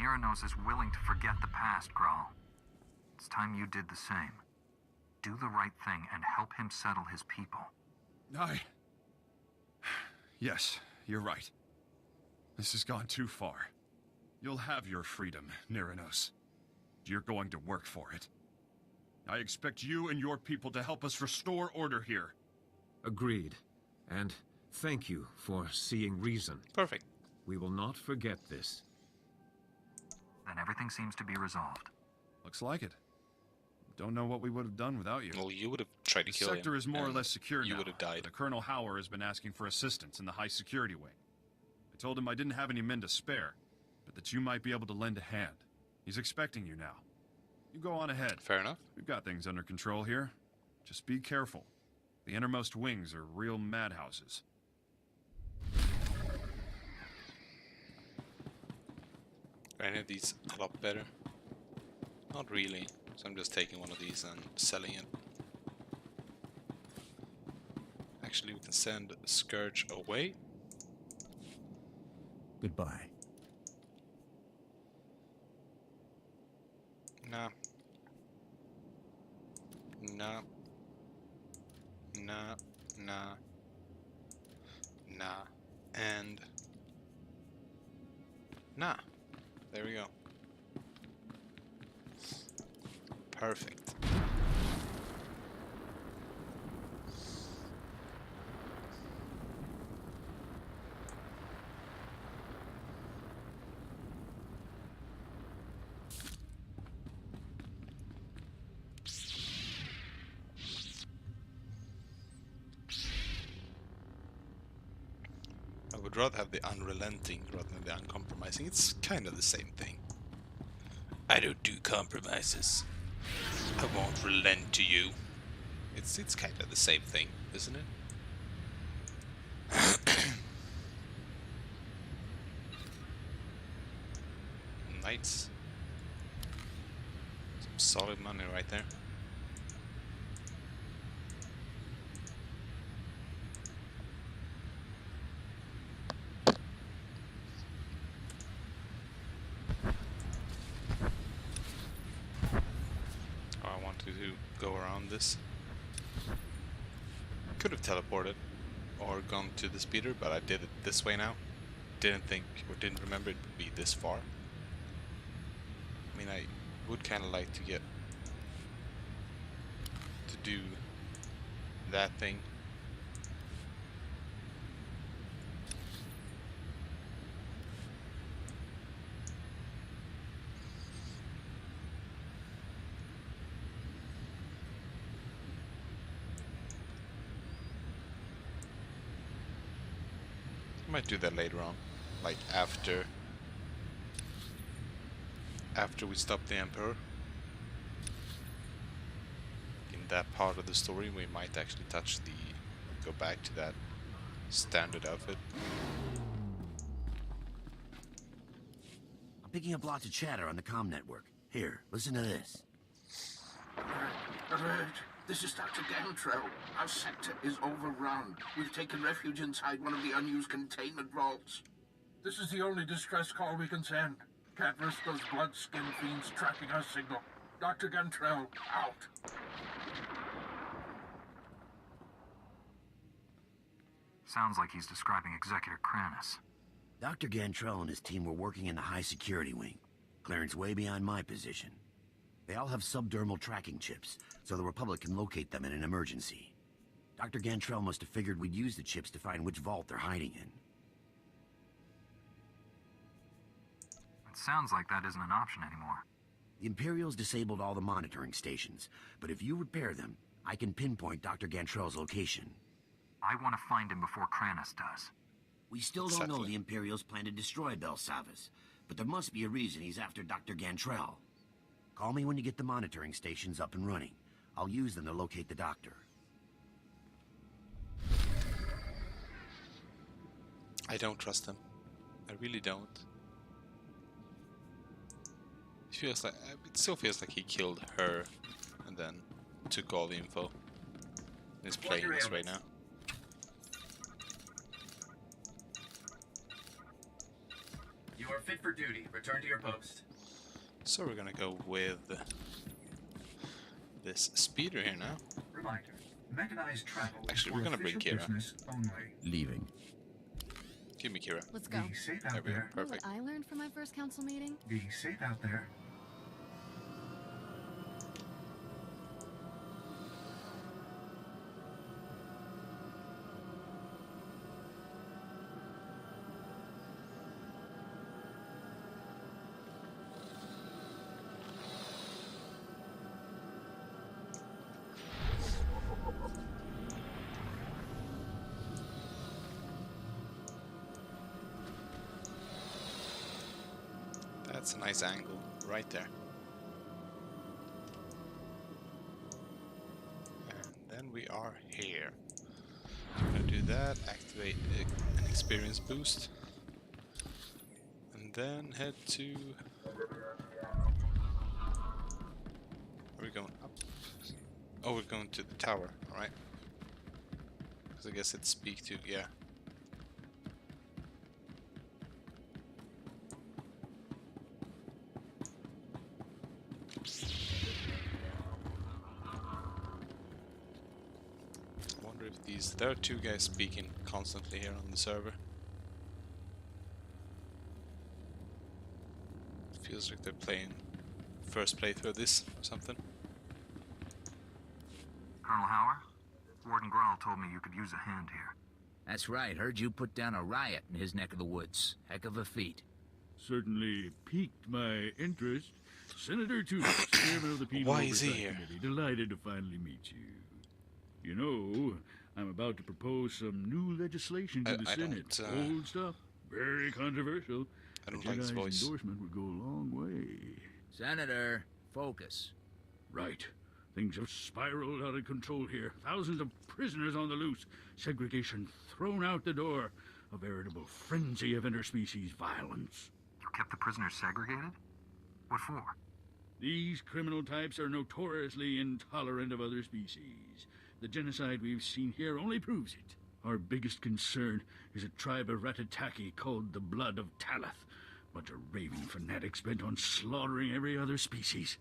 Nyranos is willing to forget the past, Grawl. It's time you did the same. Do the right thing and help him settle his people. Yes, you're right. This has gone too far. You'll have your freedom, Nyranos. You're going to work for it. I expect you and your people to help us restore order here. Agreed. And thank you for seeing reason. Perfect. We will not forget this. Then everything seems to be resolved. Looks like it. Don't know what we would have done without you. Well, you would have tried to The kill him. sector is more or and less secure now. You would have died. The Colonel Hauer has been asking for assistance in the high security wing. I told him I didn't have any men to spare, but that you might be able to lend a hand. He's expecting you now. You go on ahead. Fair enough. We've got things under control here. Just be careful. The innermost wings are real madhouses. Are any of these a lot better? Not really. So I'm just taking one of these and selling it. Actually, we can send Scourge away. Goodbye. Nah. Nah. Nah. Nah. Nah. And... nah. There we go. Perfect. I would rather have the unrelenting rather than the uncompromising. It's kind of the same thing. I don't do compromises. I won't relent to you. It's kind of the same thing, isn't it? Nice. Some solid money right there. I wanted to go around this. Could have teleported or gone to the speeder, but I did it this way now. Didn't think or didn't remember it would be this far. I mean, I would kind of like to get to do that thing. I might do that later on, like after we stop the Emperor. In that part of the story, we might actually go back to that standard outfit. I'm picking up lots of chatter on the comm network. Here, listen to this. Alert! This is Dr. Gantrell. Our sector is overrun. We've taken refuge inside one of the unused containment vaults. This is the only distress call we can send. Can't risk those blood-skin fiends tracking our signal. Dr. Gantrell, out. Sounds like he's describing Executor Kranis. Dr. Gantrell and his team were working in the high security wing. Clearance way beyond my position. They all have subdermal tracking chips, so the Republic can locate them in an emergency. Dr. Gantrell must have figured we'd use the chips to find which vault they're hiding in. It sounds like that isn't an option anymore. The Imperials disabled all the monitoring stations, but if you repair them, I can pinpoint Dr. Gantrell's location. I want to find him before Kranis does. We still don't know the Imperials plan to destroy Belsavis, but there must be a reason he's after Dr. Gantrell. Call me when you get the monitoring stations up and running. I'll use them to locate the doctor. I don't trust him. I really don't. It still feels like he killed her and then took all the info. He's playing this right now. You are fit for duty. Return to your post. So we're gonna go with this speeder here now. Reminder: mechanized travel. Actually, we're gonna bring Kira. Leaving. Give me Kira. Let's go. Be safe out There we go. there. Perfect. What I learned from my first council meeting? Be safe out there. That's a nice angle right there. And then we are here. I'm gonna do that, activate an experience boost, and then head to... Are we going up? Oh, we're going to the tower, alright. I guess it's speak to, yeah. I wonder if these... There are two guys speaking constantly here on the server. Feels like they're playing first playthrough of this or something. Colonel Hauer? Warden Grawl told me you could use a hand here. That's right. Heard you put down a riot in his neck of the woods. Heck of a feat. Certainly piqued my interest. Senator Tudor, chairman of the Penal Why is he Oversight here? Committee. Delighted to finally meet you. You know, I'm about to propose some new legislation to the Senate. Old stuff, very controversial. I don't A like his Jedi's voice. endorsement would go a long way. Senator, focus. Right. Things have spiraled out of control here. Thousands of prisoners on the loose. Segregation thrown out the door. A veritable frenzy of interspecies violence. You kept the prisoners segregated? What for? These criminal types are notoriously intolerant of other species. The genocide we've seen here only proves it. Our biggest concern is a tribe of Ratataki called the Blood of Talath. Bunch of raving fanatics bent on slaughtering every other species.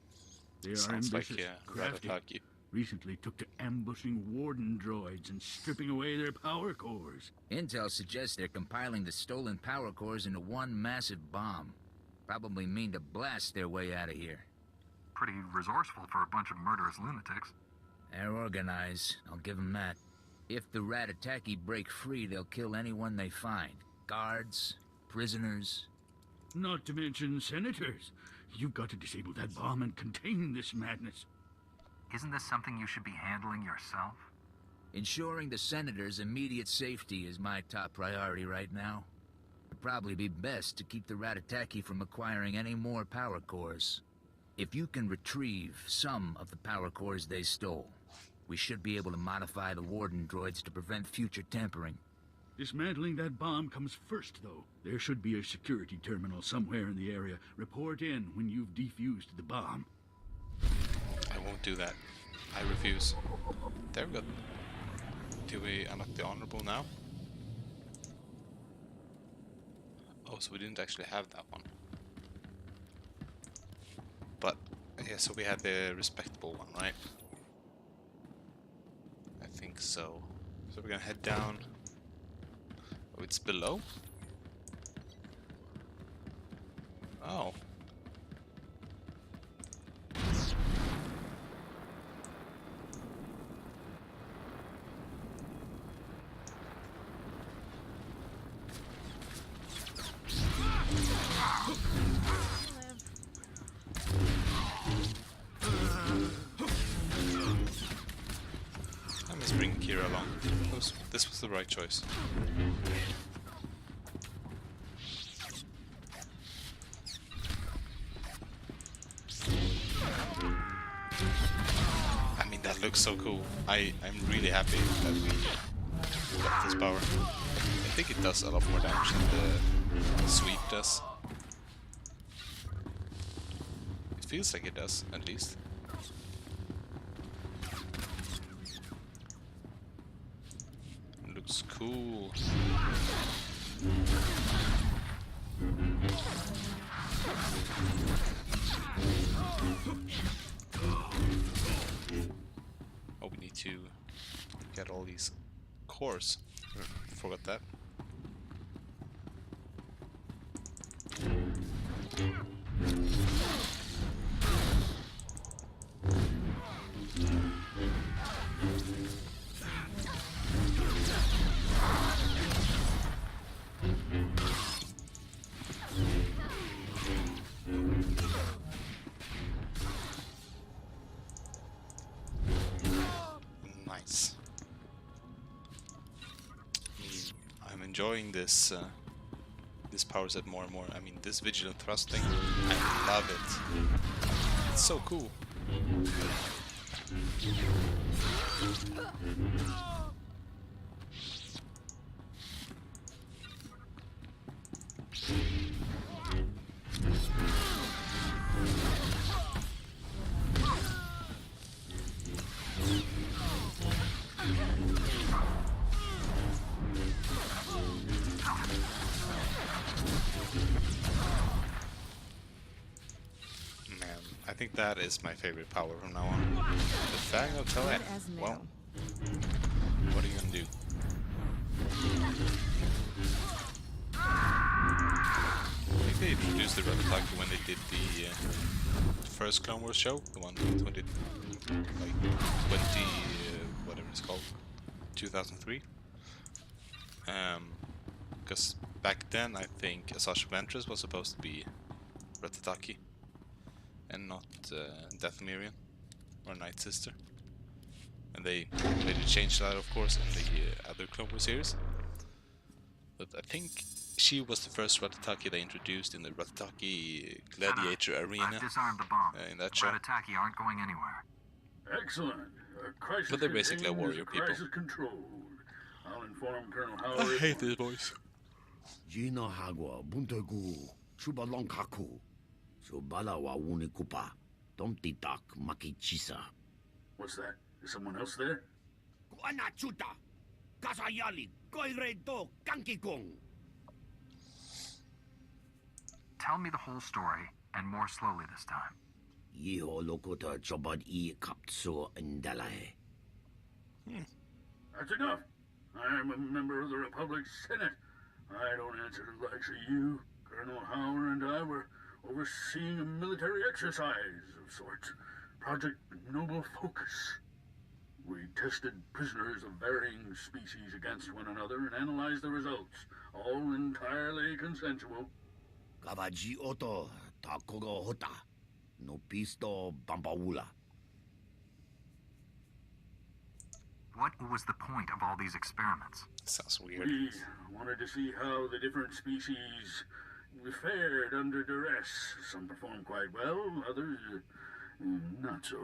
They are Sounds like, ambitious, yeah, crafty. Ratataki. Recently took to ambushing warden droids and stripping away their power cores. Intel suggests they're compiling the stolen power cores into one massive bomb. Probably mean to blast their way out of here. Pretty resourceful for a bunch of murderous lunatics. They're organized, I'll give them that. If the Ratataki break free, they'll kill anyone they find. Guards, prisoners. Not to mention senators. You've got to disable that bomb and contain this madness. Isn't this something you should be handling yourself? Ensuring the senators' immediate safety is my top priority right now. It'd probably be best to keep the Ratataki from acquiring any more power cores. If you can retrieve some of the power cores they stole, we should be able to modify the warden droids to prevent future tampering. Dismantling that bomb comes first, though. There should be a security terminal somewhere in the area. Report in when you've defused the bomb. I won't do that. I refuse. There we go. Do we unlock the honorable now? Oh, so we didn't actually have that one. But, yeah, so we had the respectable one, right? I think so. So we're gonna head down. Oh, it's below? Oh. I must bring Kira along. This was the right choice. I mean, that looks so cool. I'm really happy that we got this power. I think it does a lot more damage than the sweep does. It feels like it does, at least. It looks cool. Oh, we need to get all these cores. Forgot that. Nice. I'm enjoying this this power set more and more. I mean, this vigilant thrusting, I love it. It's so cool. think that is my favorite power from now on. The Fang of Tele. Well, what are you gonna do? I think they introduced the Ratataki when they did the first Clone Wars show, the one in 20, whatever it's called, 2003. Because back then I think Asajj Ventress was supposed to be Ratataki and not Dathomirian or Night Sister, and they later changed that, of course, in the other Clone Wars series. But I think she was the first Ratataki they introduced in the Ratataki Gladiator Arena. I've disarmed the bomb. In that show. Ratataki aren't going anywhere. Excellent. Crisis But they're basically a contained warrior is people. crisis controlled. I'll inform Colonel I Howard. hate this voice. Gina Hagwa, Buntagu, Subalonkaku, Subala wa Wunikupa, Tomtitak Makichisa. What's that? Is someone else there? Guanachuta, Kasayali, Koiredo, Kankikong. Tell me the whole story, and more slowly this time. Yiho Lokota Chobad E Kapso Ndalae. That's enough. I'm a member of the Republic Senate. I don't answer to the likes of you. Colonel Howard and I were overseeing a military exercise of sorts. Project Noble Focus. We tested prisoners of varying species against one another and analyzed the results. All entirely consensual. Kavaji Oto Takogo Hota. No Pisto Bampaula. What was the point of all these experiments? Sounds weird. We wanted to see how the different species fared under duress. Some performed quite well, others not so.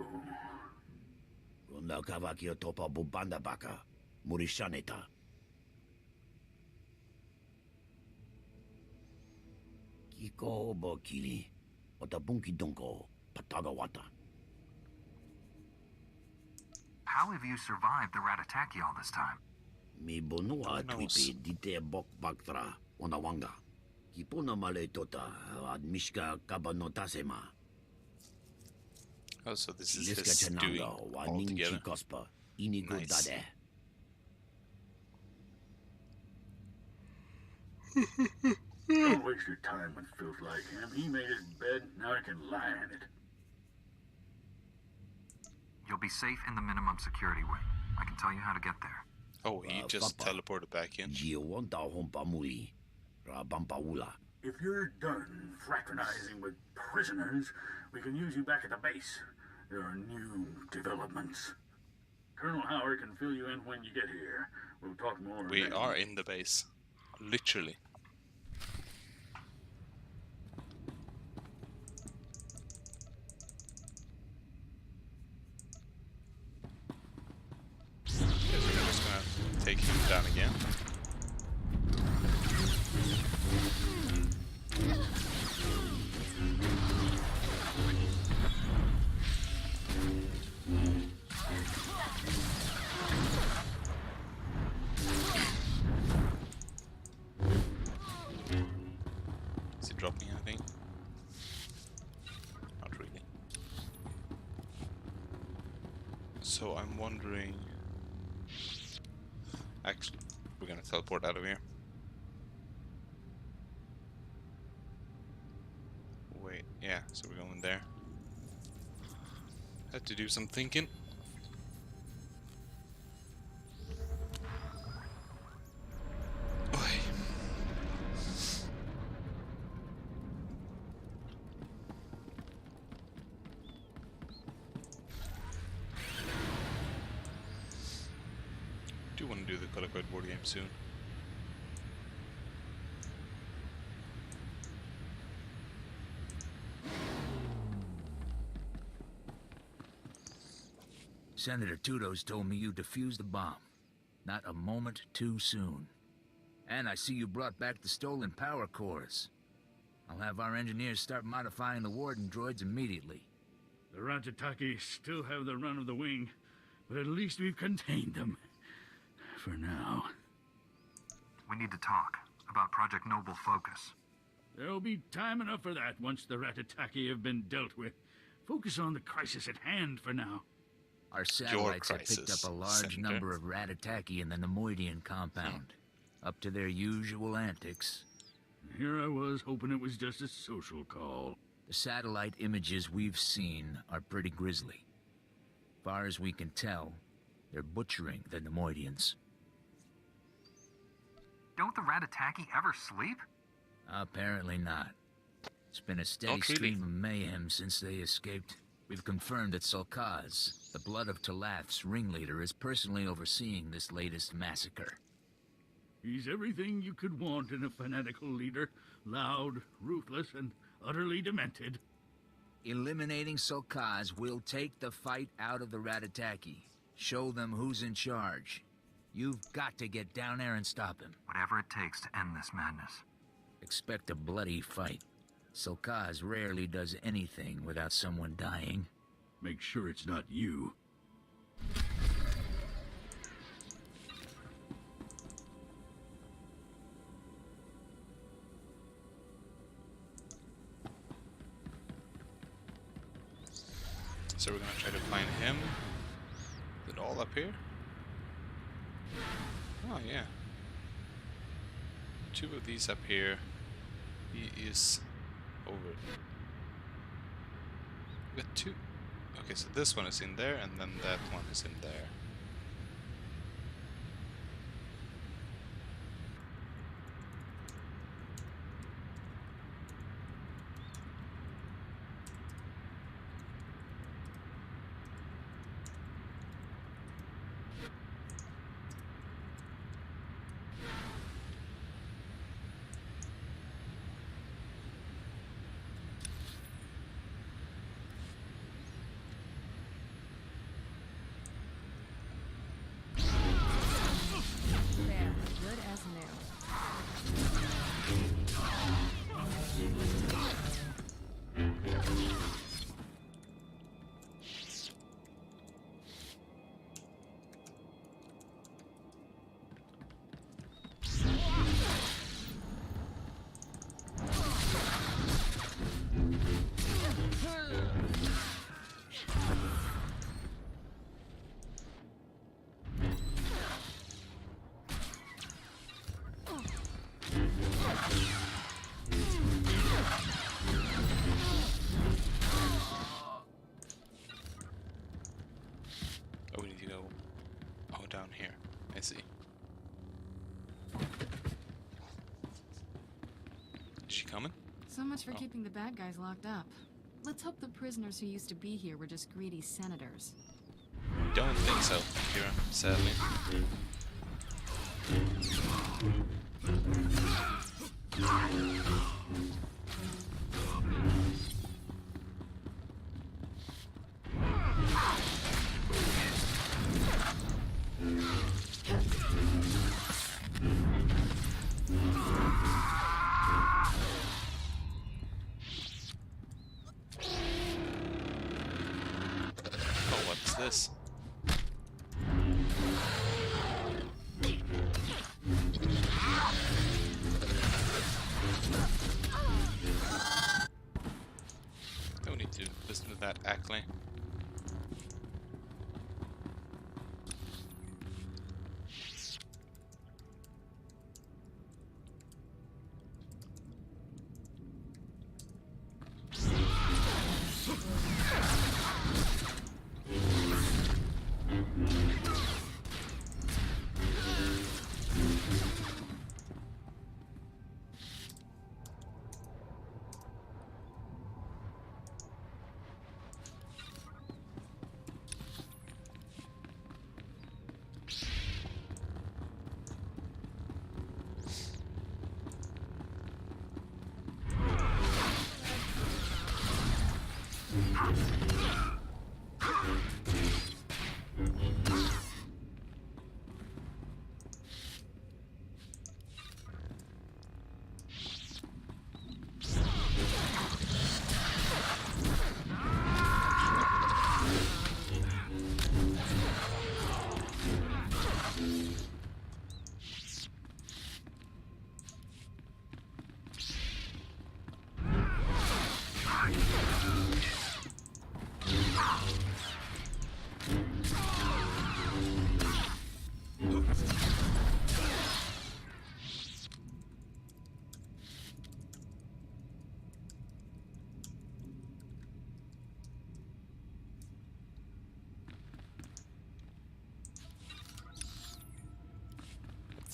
Ronda Kavakio Topa Bubanda Baka, Murishaneta. Kiko Bokili, Otabunki Donko, Patagawata. How have you survived the Ratataki all this time? Mi bonua twipi dite bok baktra, Onawanga. Kipona male tota, admishka kabanotasema. Oh, so this is his doing all together. Nice. Don't waste your time with filth like him. He made his bed, now he can lie in it. You'll be safe in the minimum security wing. I can tell you how to get there. Oh, he just teleported back in. If you're done fraternizing with prisoners, we can use you back at the base. There are new developments. Colonel Howard can fill you in when you get here. We'll talk more. We are in the base. Literally. Okay, so we're just gonna take him down again. Is he dropping anything? Not really. So I'm wondering... Actually, we're gonna teleport out of here. Wait, yeah, so we're going there. Had to do some thinking. Do want to do the Color Code board game soon. Senator Tudos told me you defused the bomb. Not a moment too soon. And I see you brought back the stolen power cores. I'll have our engineers start modifying the warden droids immediately. The Ratataki still have the run of the wing, but at least we've contained them. For now. We need to talk about Project Noble Focus. There'll be time enough for that once the Ratataki have been dealt with. Focus on the crisis at hand for now. Our satellites have picked crisis, up a large Senator. number of Ratataki in the Nemoidian compound. Up to their usual antics. Here I was, hoping it was just a social call. The satellite images we've seen are pretty grisly. Far as we can tell, they're butchering the Nemoidians. Don't the Ratataki ever sleep? Apparently not. It's been a steady Not really. stream of mayhem since they escaped. We've confirmed that Solkaz, the Blood of Talath's ringleader, is personally overseeing this latest massacre. He's everything you could want in a fanatical leader. Loud, ruthless, and utterly demented. Eliminating Solkaz will take the fight out of the Ratataki. Show them who's in charge. You've got to get down there and stop him. Whatever it takes to end this madness. Expect a bloody fight. Solkaz rarely does anything without someone dying. Make sure it's not you. So we're gonna try to find him. Is it all up here? Oh yeah. Two of these up here. He is over. We got two. Okay, so this one is in there, and then that one is in there. There, good as new. Oh, we need to go. Oh, down here. I see. Is she coming? So much for Oh. keeping the bad guys locked up. Let's hope the prisoners who used to be here were just greedy senators. Don't think so, Kira, sadly. Oh, what's this? Don't need to listen to that, Ackley.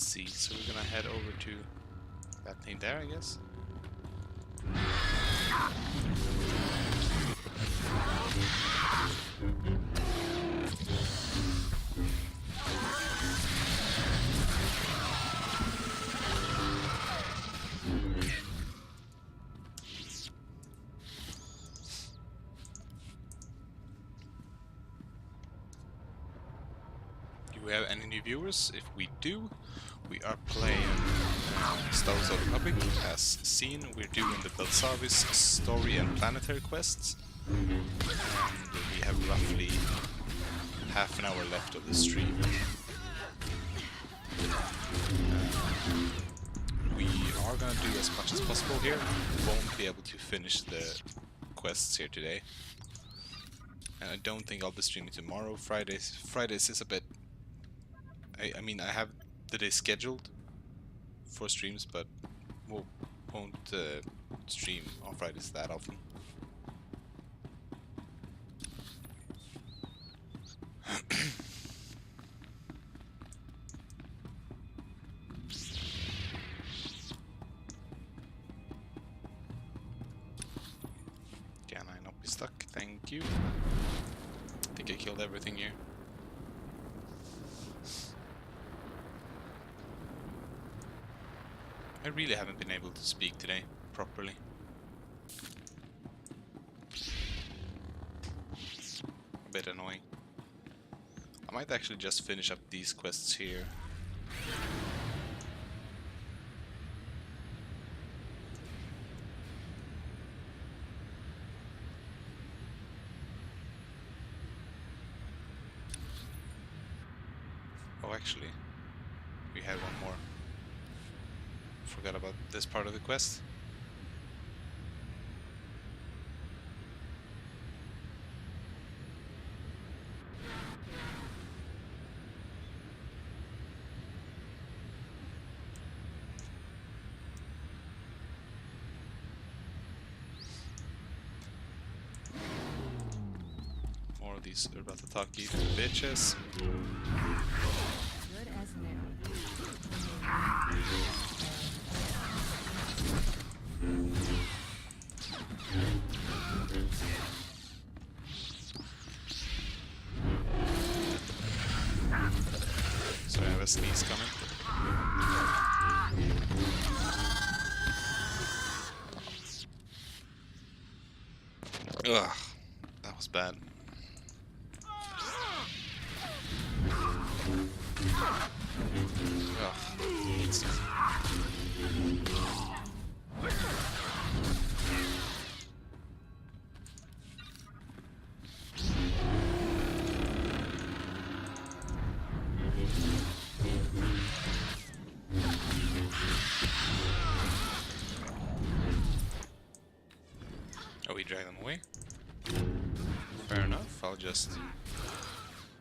see, so we're gonna head over to that thing there, I guess. Do we have any new viewers? If we do, we are playing Star Wars: The Republic. As seen, we're doing the Belsavis story and planetary quests. And we have roughly half an hour left of the stream. We are gonna do as much as possible here. We won't be able to finish the quests here today. And I don't think I'll be streaming tomorrow. Fridays is a bit... I mean, I have the day scheduled for streams, but won't stream on Fridays that often. Can I not be stuck? Thank you. I think I killed everything here. I really haven't been able to speak today properly. A bit annoying. I might actually just finish up these quests here. Oh, actually, we had one more. Forgot about this part of the quest. More of these Ratataki bitches. Good as new. So I have a sneeze coming. Ugh, that was bad. Oh, we drag them away. Fair enough, I'll just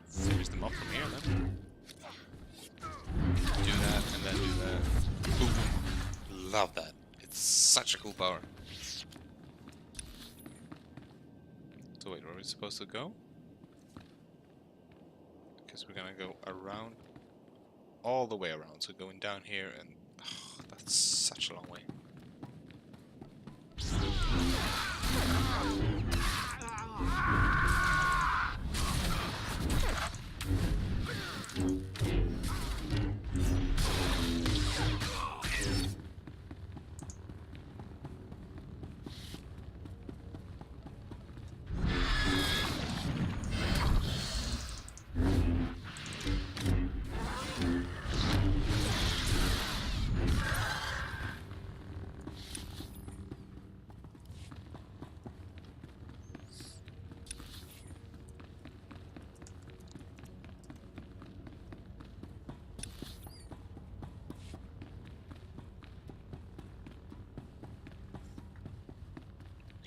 finish them up from here then. Do that and then do that. Boom! Love that. It's such a cool power. So wait, where are we supposed to go? Because we're gonna go around, all the way around. So going down here and that's such a long way.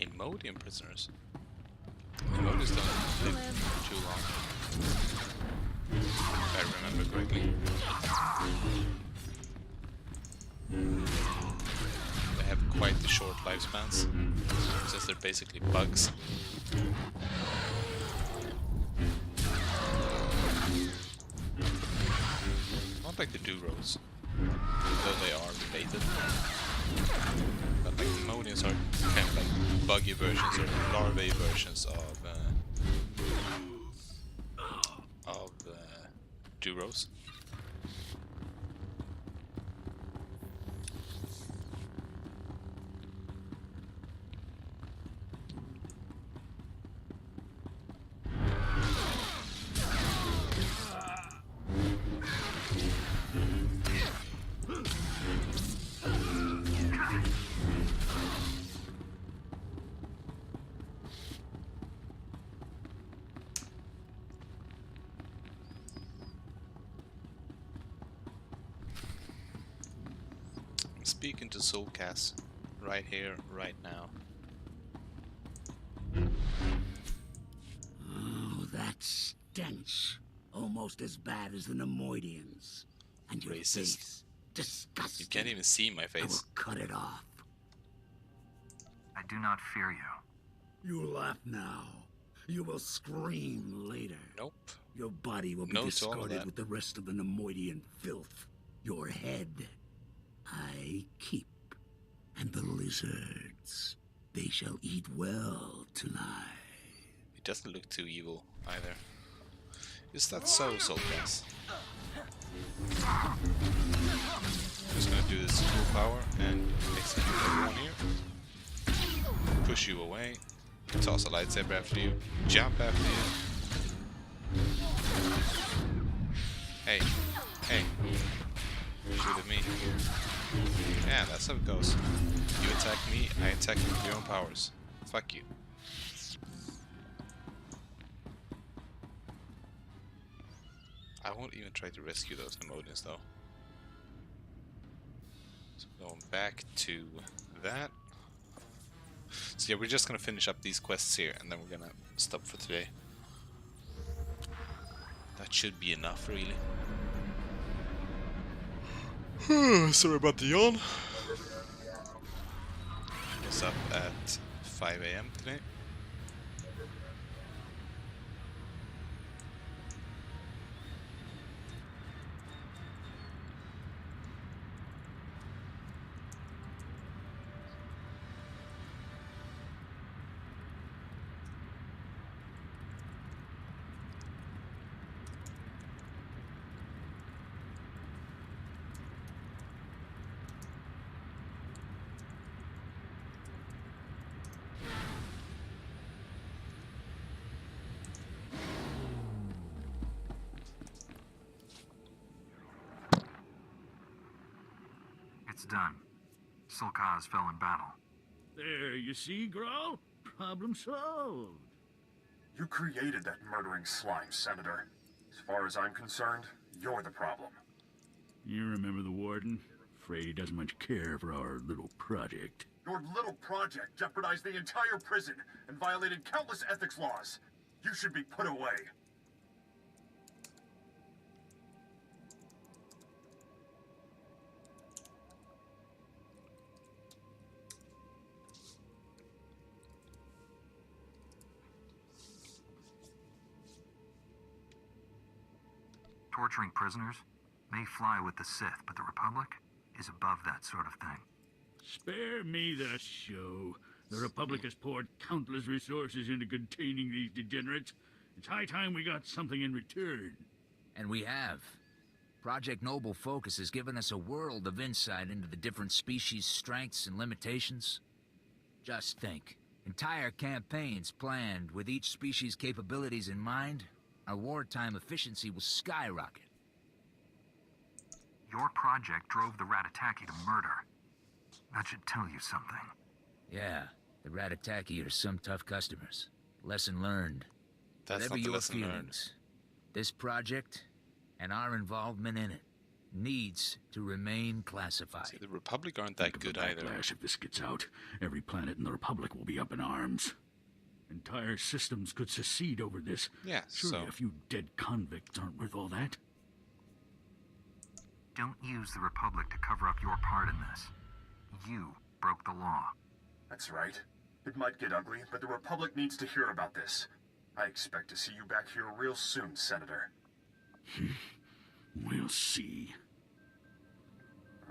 Imodium prisoners. Imodiums don't live for too long, if I remember correctly. They have quite the short lifespans, since they're basically bugs. Not like the Duros. though they are related. But like the Modians are kind of like buggy versions or larvae versions of Duros. Speaking to Soulcast right here, right now. Oh, that stench. Almost as bad as the Nemoidians. And your Racist. face. Disgusting. You can't even see my I face. will cut it off. I do not fear you. You laugh now. You will scream later. Nope. Your body will be No to all of discarded that. with the rest of the Nemoidian filth. Your head, I keep. And the lizards, they shall eat well tonight. He doesn't look too evil either. Is that so, Soulcast? Just gonna do this full power and execute everyone here. Push you away. Toss a lightsaber after you. Jump after you. Hey. Hey. Shoot at me. Yeah, that's how it goes. You attack me, I attack you with your own powers. Fuck you. I won't even try to rescue those Nemoidians though. So going back to that. So yeah, we're just gonna finish up these quests here and then we're gonna stop for today. That should be enough, really. Sorry about the yawn. Was up at 5 AM today. It's done. Sulkaz fell in battle. There, you see, Grawl? Problem solved. You created that murdering slime, Senator. As far as I'm concerned, you're the problem. You remember the Warden? Afraid he doesn't much care for our little project. Your little project jeopardized the entire prison and violated countless ethics laws. You should be put away. Torturing prisoners may fly with the Sith, but the Republic is above that sort of thing. Spare me the show. The Republic has poured countless resources into containing these degenerates. It's high time we got something in return. And we have. Project Noble Focus has given us a world of insight into the different species' strengths and limitations. Just think. Entire campaigns planned with each species' capabilities in mind, our wartime efficiency will skyrocket. Your project drove the Ratataki to murder. That should tell you something. Yeah, the Ratataki are some tough customers. Lesson learned. That's Whatever not the your lesson learned. feelings, this project and our involvement in it needs to remain classified. See, the Republic aren't that good either. Backlash if this gets out. Every planet in the Republic will be up in arms. Entire systems could secede over this. Yeah, Surely so a few dead convicts aren't worth all that. Don't use the Republic to cover up your part in this. You broke the law. That's right. It might get ugly, but the Republic needs to hear about this. I expect to see you back here real soon, Senator. We'll see.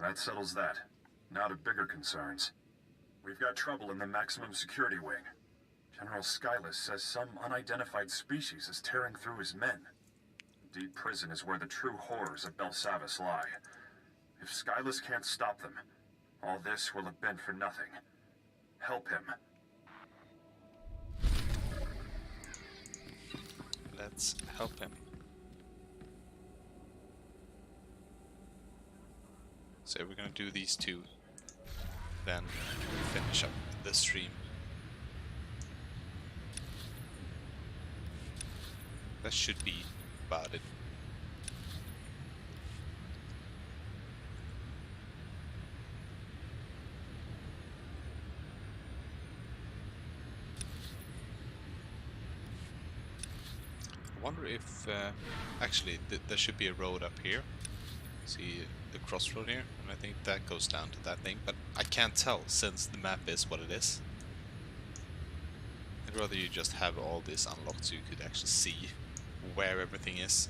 That settles that. Now to bigger concerns. We've got trouble in the maximum security wing. General Skyless says some unidentified species is tearing through his men. Deep prison is where the true horrors of Belsavis lie. If Skyless can't stop them, all this will have been for nothing. Help him. Let's help him. So we're gonna do these two, then finish up the stream. That should be about it. I wonder if actually there should be a road up here. See the crossroad here, and I think that goes down to that thing, but I can't tell since the map is what it is. I'd rather you just have all this unlocked so you could actually see where everything is,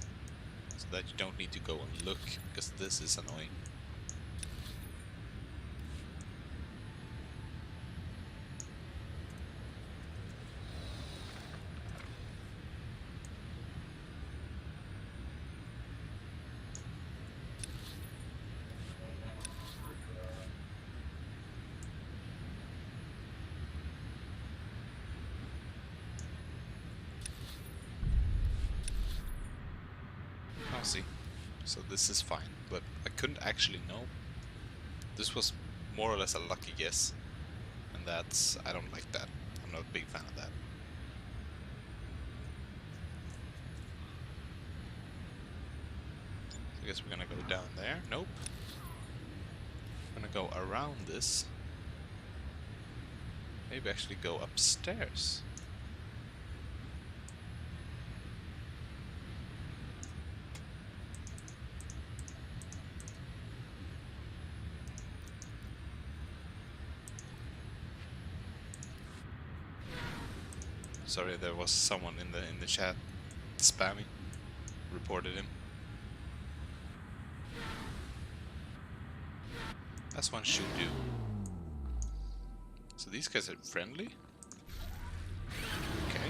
so that you don't need to go and look, because this is annoying. See, so this is fine, but I couldn't actually know. This was more or less a lucky guess, and I don't like that. I'm not a big fan of that. So I guess we're gonna go down there. Nope. We're gonna go around this. Maybe actually go upstairs. Sorry, there was someone in the chat spamming. Reported him. As one should do. So these guys are friendly? Okay.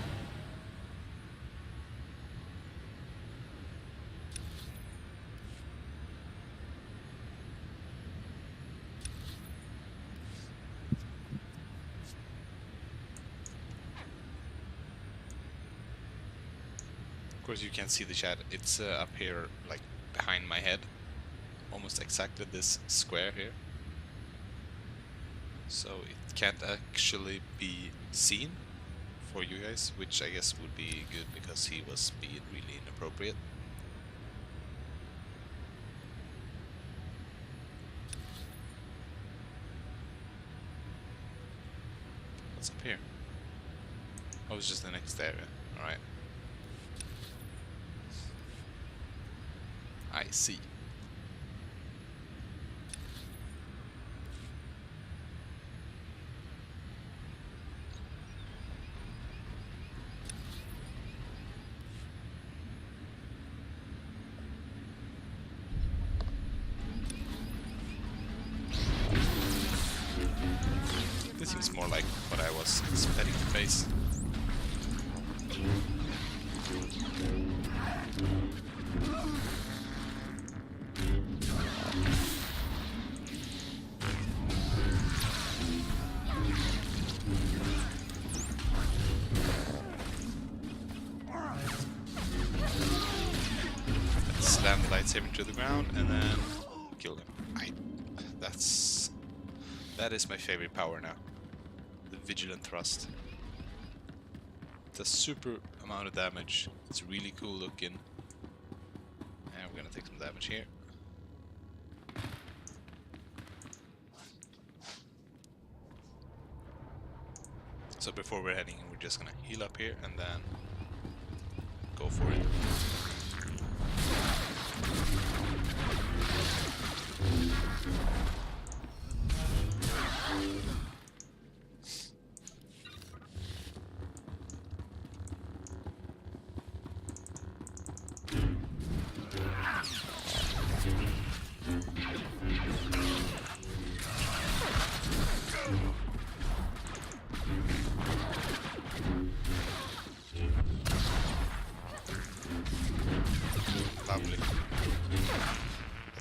Of course you can't see the chat, it's up here, like behind my head. Almost exactly this square here. So it can't actually be seen for you guys, which I guess would be good because he was being really inappropriate. What's up here? Oh, it's just the next area. Alright. I see. This seems more like what I was expecting to face. Slam the lightsaber to the ground and then kill him. That is my favorite power now. The Vigilant Thrust. It's a super amount of damage. It's really cool looking. And we're gonna take some damage here. So before we're heading in, we're just gonna heal up here and then go for it.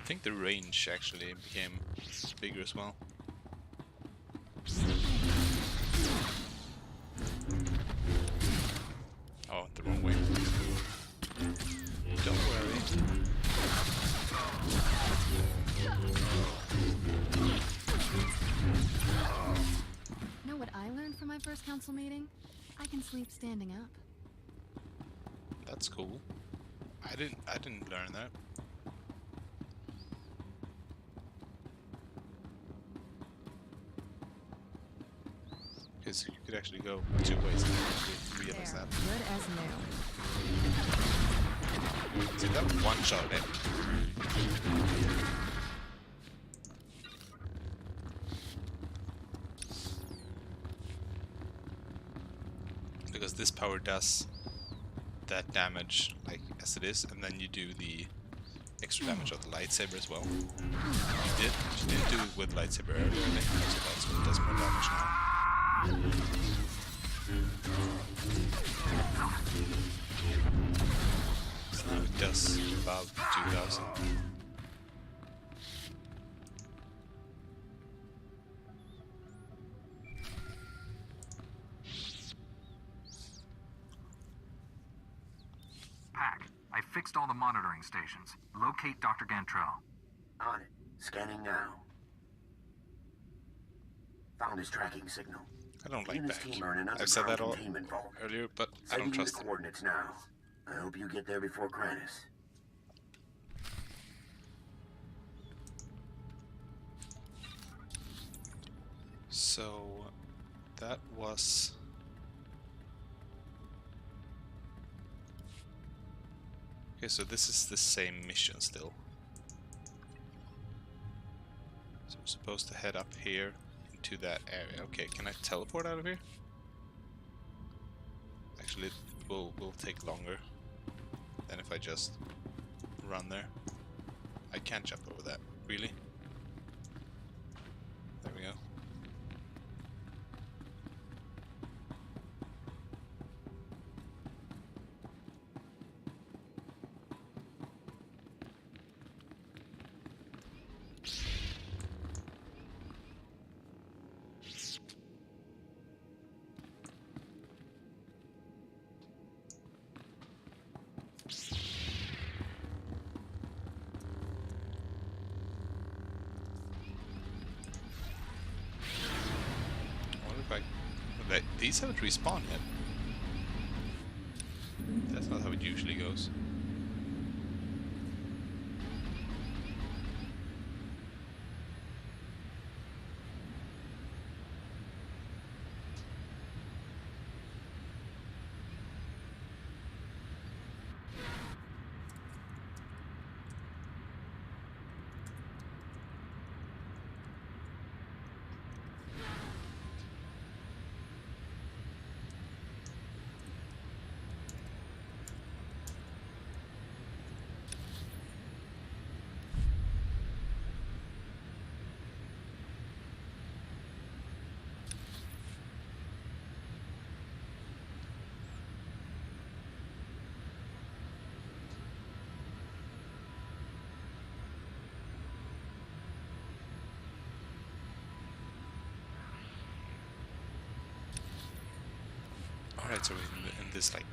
think the range actually became bigger as well. Oh, the wrong way. Don't worry. Know what I learned from my first council meeting? I can sleep standing up. That's cool. I didn't learn that. Because you could actually go 2 ways. I didn't realize that. Good as new. See, that one shot it. Because this power does that damage like as it is, and then you do the extra damage of the lightsaber as well. You didn't do it with lightsaber earlier, I think, so that's what does more damage now. So now it does about 2000. Pack, I fixed all the monitoring stations. Locate Dr. Gantrell. On it. Scanning now. Found his tracking signal. I don't He like and his Pack. team are in an I've said that underground containment vault. earlier, but I Sending don't you trust the him. coordinates now. I hope you get there before Kranus. So that was okay, so this is the same mission still. So we're supposed to head up here into that area. Okay, can I teleport out of here? Actually, it will take longer than if I just run there. I can't jump over that, really? There we go. These haven't respawned yet. That's not how it usually goes. Alright, so we're in this like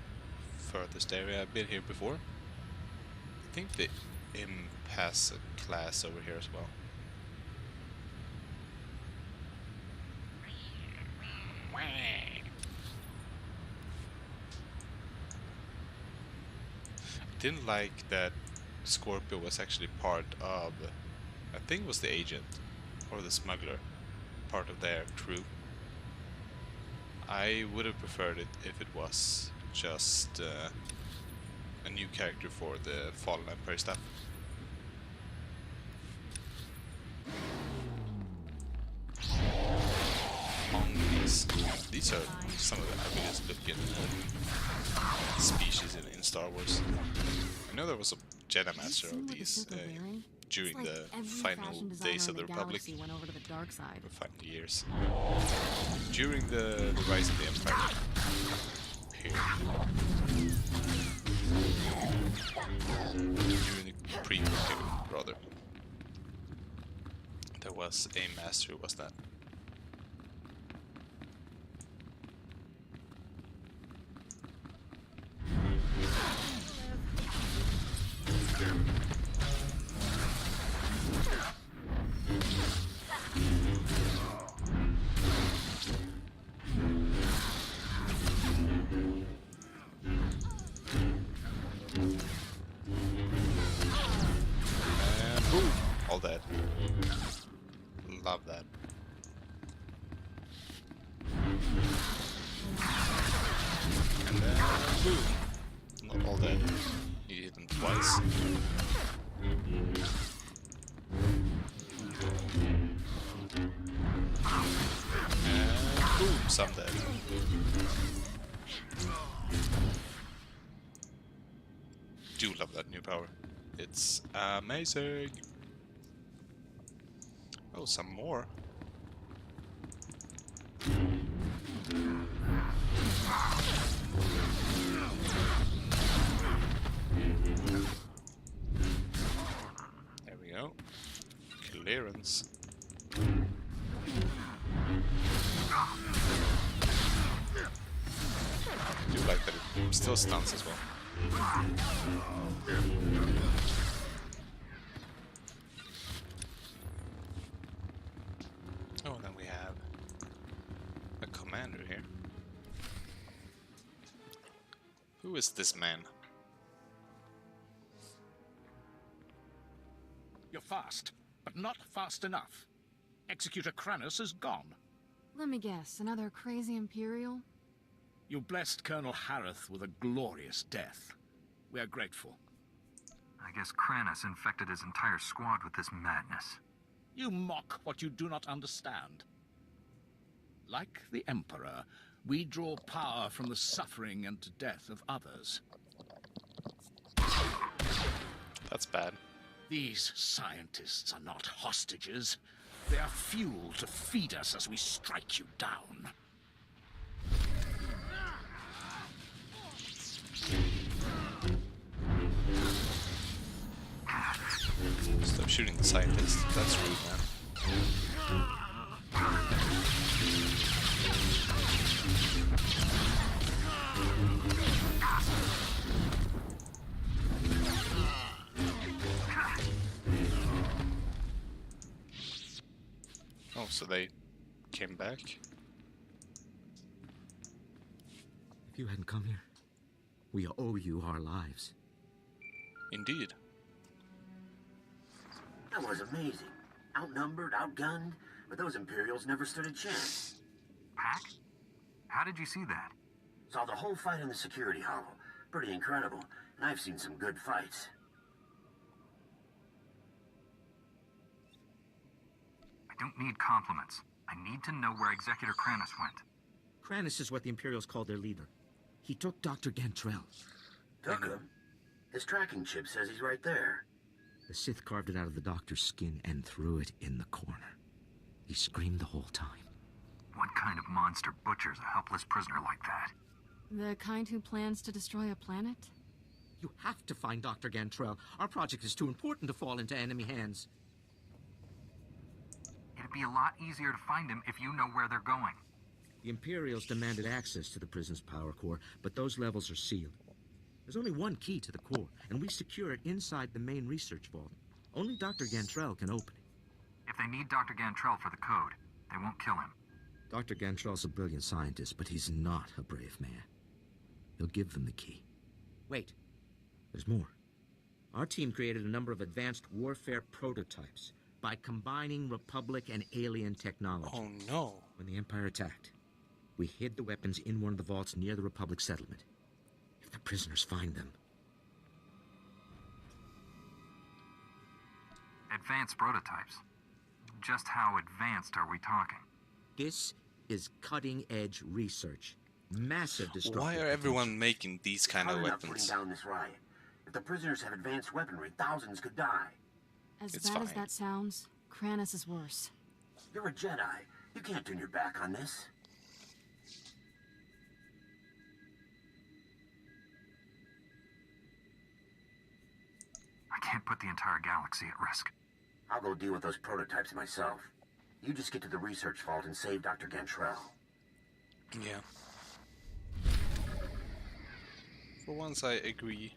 furthest area. I've been here before. I think the imp has a class over here as well. Didn't like that Scorpio was actually part of, I think it was the agent or the smuggler, part of their crew. I would have preferred it if it was just a new character for the Fallen Empire stuff. These are some of the ugliest looking species in Star Wars. I know there was a Jedi Master of these during the final days of the Republic, went over to the dark side. or final years. During the rise of the Empire. Here. During the prequel, rather. was a master who was that. And boom! All dead. Love that. And then boom! Not all dead. You hit them twice. And boom! Some dead. Do love that new power. It's amazing. Oh, some more. There we go. Clearance. I do like that it still stuns as well. Oh, then we have a commander here. Who is this man? You're fast, but not fast enough. Executor Kranos is gone. Let me guess, another crazy Imperial? You blessed Colonel Harith with a glorious death. We are grateful. I guess Kranos infected his entire squad with this madness. You mock what you do not understand. Like the Emperor, we draw power from the suffering and death of others. That's bad. These scientists are not hostages. They are fuel to feed us as we strike you down. Stop shooting the scientist. That's rude, man. Oh, so they came back? If you hadn't come here, we owe you our lives. Indeed. That was amazing. Outnumbered, outgunned, but those Imperials never stood a chance. Pack? How did you see that? Saw the whole fight in the security hollow. Pretty incredible, and I've seen some good fights. I don't need compliments. I need to know where Executor Kranos went. Kranos is what the Imperials call their leader. He took Dr. Gantrell. Took him? His tracking chip says he's right there. The Sith carved it out of the doctor's skin and threw it in the corner. He screamed the whole time. What kind of monster butchers a helpless prisoner like that? The kind who plans to destroy a planet? You have to find Dr. Gantrell. Our project is too important to fall into enemy hands. It'd be a lot easier to find him if you know where they're going. The Imperials demanded access to the prison's power core, but those levels are sealed. There's only one key to the core, and we secure it inside the main research vault. Only Dr. Gantrell can open it. If they need Dr. Gantrell for the code, they won't kill him. Dr. Gantrell's a brilliant scientist, but he's not a brave man. He'll give them the key. Wait. There's more. Our team created a number of advanced warfare prototypes by combining Republic and alien technology. Oh no. When the Empire attacked, we hid the weapons in one of the vaults near the Republic settlement. If the prisoners find them... Advanced prototypes? Just how advanced are we talking? This is cutting-edge research. Massive destructive Why are everyone making these kind of Hard enough weapons? putting down this riot. If the prisoners have advanced weaponry, thousands could die. As It's bad as fine. that sounds, Kranos is worse. You're a Jedi. You can't turn your back on this. I can't put the entire galaxy at risk. I'll go deal with those prototypes myself. You just get to the research vault and save Dr. Gantrell. Yeah. For once I agree.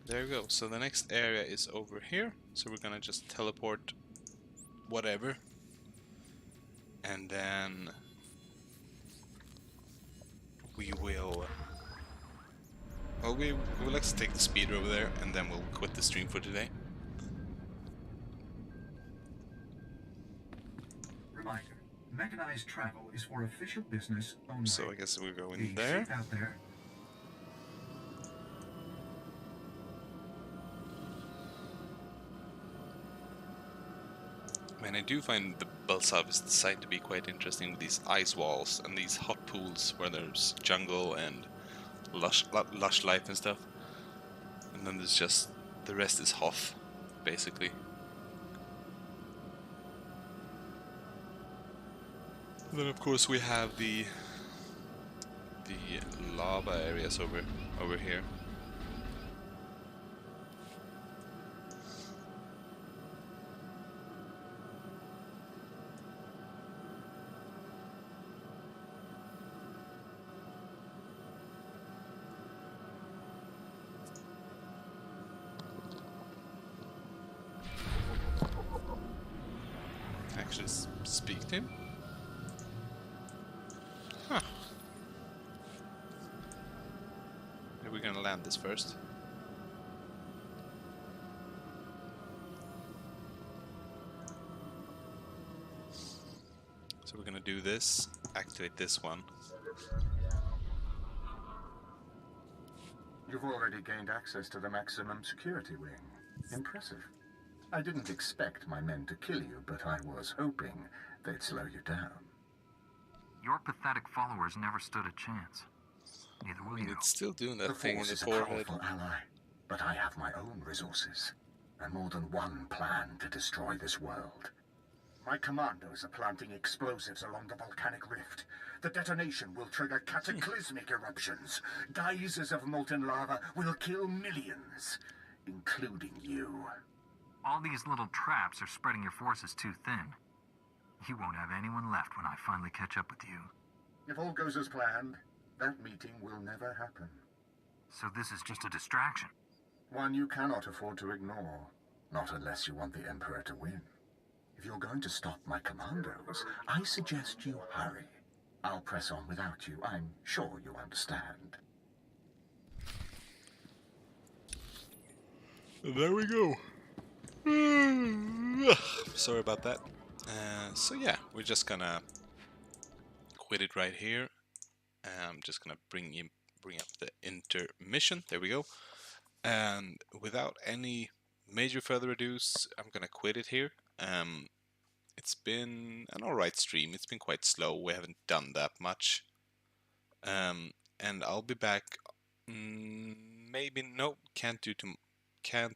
There we go. So the next area is over here. So we're gonna just teleport whatever. And then we will... Well, we'll let's take the speeder over there and then we'll quit the stream for today. Reminder, mechanized travel is for official business only. So I guess we'll go in Be there. safe out there. Man, I do find the Belsavis site to be quite interesting with these ice walls and these hot pools where there's jungle and lush life and stuff. And then there's just, the rest is Hoth, basically. And then of course we have the lava areas over here. Actually speak to him? Huh. Maybe we're gonna land this first. So we're gonna do this, activate this one. You've already gained access to the maximum security wing. Impressive. I didn't expect my men to kill you, but I was hoping they'd slow you down. Your pathetic followers never stood a chance. Neither will you. It's still doing that The thing in Force the is a forehead. powerful ally, but I have my own resources, and more than one plan to destroy this world. My commandos are planting explosives along the volcanic rift. The detonation will trigger cataclysmic eruptions. Geysers of molten lava will kill millions, including you. All these little traps are spreading your forces too thin. You won't have anyone left when I finally catch up with you. If all goes as planned, that meeting will never happen. So this is just a distraction? One you cannot afford to ignore. Not unless you want the Emperor to win. If you're going to stop my commandos, I suggest you hurry. I'll press on without you. I'm sure you understand. There we go. Sorry about that. So yeah, we're just gonna quit it right here. I'm just gonna bring up the intermission. There we go. And without any major further ados, I'm gonna quit it here. It's been an alright stream. It's been quite slow. We haven't done that much. And I'll be back. Maybe no, can't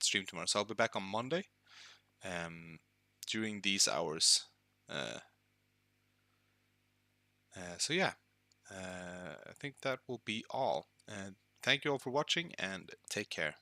stream tomorrow. So I'll be back on Monday. During these hours. So yeah, I think that will be all. Thank you all for watching and take care.